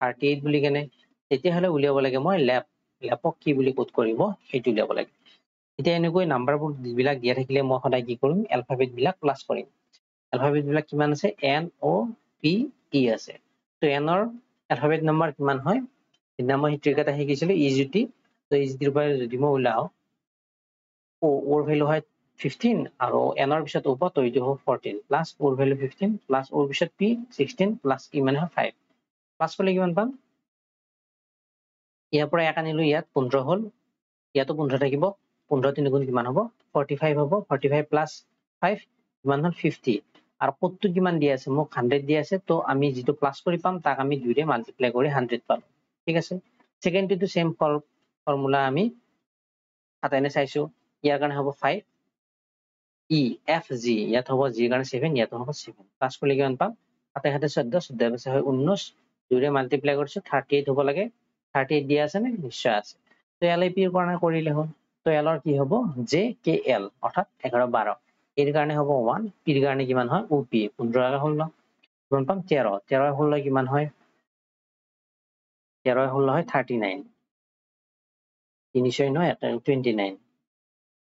38 বুলি কেনে তেতিয়া হলে উলিয়াব লাগে মই ল্যাপক কি বুলি কোড কৰিব সেইটো উলিয়াব লাগে এতিয়া এনেকৈ নাম্বাৰবোৰ বিলাক দিয়া থাকিলে মই সদায় কি কৰিম এলফাবেট বিলাক প্লাস কৰিম এলফাবেট বিলাক কিমান আছে n o p e আছে তো n ৰ এলফাবেট নম্বৰ কিমান হয় এটা মই ট্ৰিক এটা শিকিছিলো ইজিটি তো ইজিটিৰ পৰা যদি মই উলাও o ওৰ ভ্যালু হয় 15 আৰু n ৰ পিছত ওপৰ তো এইটো হ'ব 14 প্লাস ওৰ ভ্যালু 15 প্লাস ওৰ পিছত p 16 প্লাস e মানে 5 প্লাস কৰিলে কিমান পাম ইয়াৰ পৰা এক আনিলো ইয়াত 15 হল ইয়াতো 15 থাকিব 15 3 গুণ কিমান হ'ব 45 হ'ব 45 প্লাস 5 কিমান হ'ল 50 আৰু কোডটো কিমান দিয়া আছে মোক 100 দিয়া আছে তো আমি যেটো প্লাস কৰি পাম তাক আমি 2 ৰে মাল্টিপ্লাই কৰি 100 পাম ঠিক আছে সেকেন্ডটো সেম ফৰ্মুলা আমি হাতেনে চাইছো ইয়াৰ কাৰণে হ'ব 5 ই এফ জি ইয়াত হ'ব জি কাৰণে 7 ইয়াত হ'ব 7 প্লাস কৰিলে কিমান পাম হাতে হাতে 14 14 বছে হয় 19 2 ৰে মাল্টিপ্লাই কৰিছো 38 হ'ব লাগে 38 দিয়া আছে নে নিশ্চয় আছে তো এলআইপি এর কাৰণে কৰিলে হ'ল তো এলৰ কি হ'ব জে কে এল অৰ্থাৎ 11 12 এৰ কাৰণে হ'ব 1 পিৰ কাৰণে কিমান হয় ওপি 15 হ'ল ন কিমান পাম 13 13 হ'ল কিমান হয় 13 হ'ল হয় 39 309 29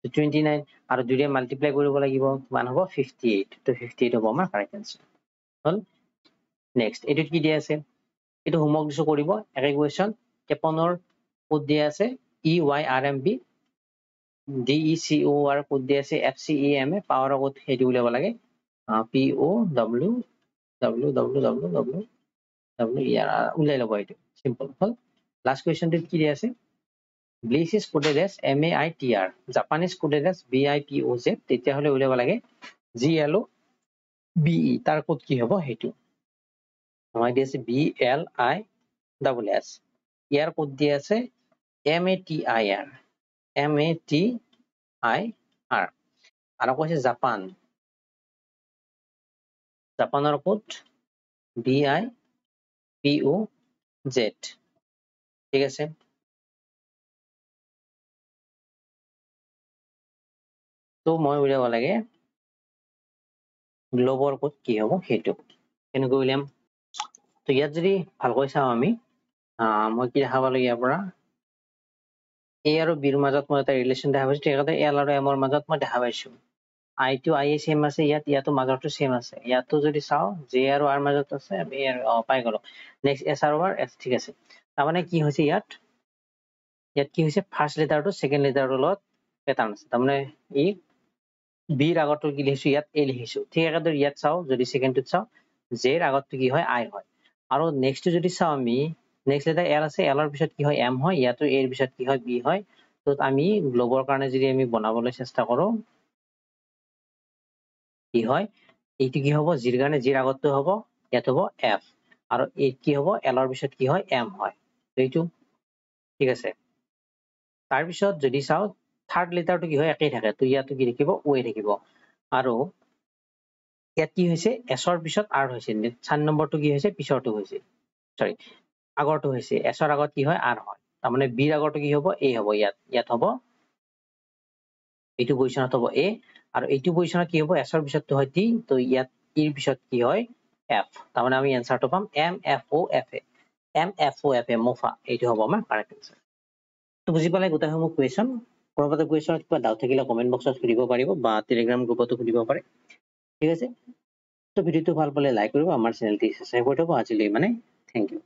29 আৰু 2 ৰে মাল্টিপ্লাই কৰিব লাগিব কিমান হ'ব 58 তো 58 হ'ব আমাৰ কাৰেক্ট আনসাৰ হল নেক্সট এটো কি দিয়া আছে এটো হোমৱৰ্ক দিছো কৰিব একে কোৱেশ্চন 53 কোড দিয়া আছে E Y R M B D E C O R code দিয়া আছে F C E M A power code হেতু উলিয়াব লাগে P O W W W W W W E R উলাই লব এটো সিম্পল হল লাস্ট কোৱেশ্চন কি দিয়া আছে Bliss is coded as MAITR. Japan is coded as BIPOZ. তেতিয়া হলে উলিয়াব লাগে GLOBE. তাৰ কোড কি হ'ব হেতু আমাৰ দি আছে BLISS. ইয়াৰ কোড দি আছে MATIR. MATIR. আৰু কৈছে জাপান জাপানৰ কোড BIPOZ. ঠিক আছে তো মই উলিয়াব লাগে গ্লোবৰ কোড কি হ'ব হেতু কেনেকৈ উলিয়াম তো ইয়াত যদি ভালকৈ চাও আমি মই কি দেখাব লাগে ইয়াৰ পৰা এ আৰু বিৰ মাজত মই এটা ৰিলেচন দেখা পাইছো ঠিক আছে এল আৰু এম ৰ মাজত মই দেখা পাইছো আই টু আই সেম আছে ইয়াতো মাজৰটো সেম আছে ইয়াতো যদি চাও জে আৰু আৰ মাজত আছে আমি পাই গলো নেক্সট এস আৰু আৰ এস ঠিক আছে তাৰমানে কি হৈছে ইয়াত কি হৈছে ফাৰ্স্ট লেটাৰটো সেকেন্ড লেটাৰটো লগত প্যাটাৰ্ন আছে তাৰমানে ই বিৰ আগৰটো কি লিখিছো ইয়াত এ লিখিছো ঠিক একেদৰে ইয়াত চাও যদি সেকেন্ডটোত চাও জেৰ আগৰটো কি হয় আই হয় আৰু নেক্সট যদি চাও আমি নেক্সট লেটাৰ এল আছে এলৰ পিছত কি হয় এম হয় ইয়াতো এৰ পিছত কি হয় বি হয় তো আমি গ্লোবৰ কাৰণে যদি আমি বনাবলৈ চেষ্টা কৰো কি হয় এইটো কি হ'ব জিৰ কাৰণে জিৰ আগৰটো হ'ব ইয়াত হ'ব এফ আৰু এই কি হ'ব এলৰ পিছত কি হয় এম হয় এইটো ঠিক আছে তাৰ পিছত যদি চাও থাৰ্ড লেটাৰটো কি হয় একেই থাকে তো ইয়াতো কি থাকিব ওয়ে থাকিব আৰু ইয়াত কি হৈছে এছৰ পিছত আৰ হৈছে 4 নম্বৰটো কি হৈছে পিছৰটো হৈছে সৰি আগৰটো হৈছে এছৰ আগত কি হয় আৰ হয় তাৰমানে বিৰ আগৰটো কি হ'ব এ হ'ব ইয়াত হ'ব এইটো পজিশনত হ'ব এ আৰু এইটো পজিশনত কি হ'ব এছৰ পিছতটো হয় টি তো ইয়াত ইৰ পিছত কি হয় এফ তাৰমানে আমি এনসাৰটো পাম এম এফ ও এফ এ মোফা এইটো হ'ব আমাৰ কাৰেক্ট আনসাৰ তো বুজি পালে গোটেই সমূহ কোৱেশ্চন কৰবাতে কোৱেশ্চনত কিবা ডাউট থাকিলে কমেন্ট বক্সত সুধিব পাৰিব বা টেলিগ্ৰাম গ্ৰুপতো সুধিব পাৰে ঠিক আছে তো ভিডিওটো ভাল পালে লাইক কৰিব আমাৰ চেনেলটি সাবস্ক্ৰাইব কৰি থব আজিলৈ মানে থ্যাংক ইউ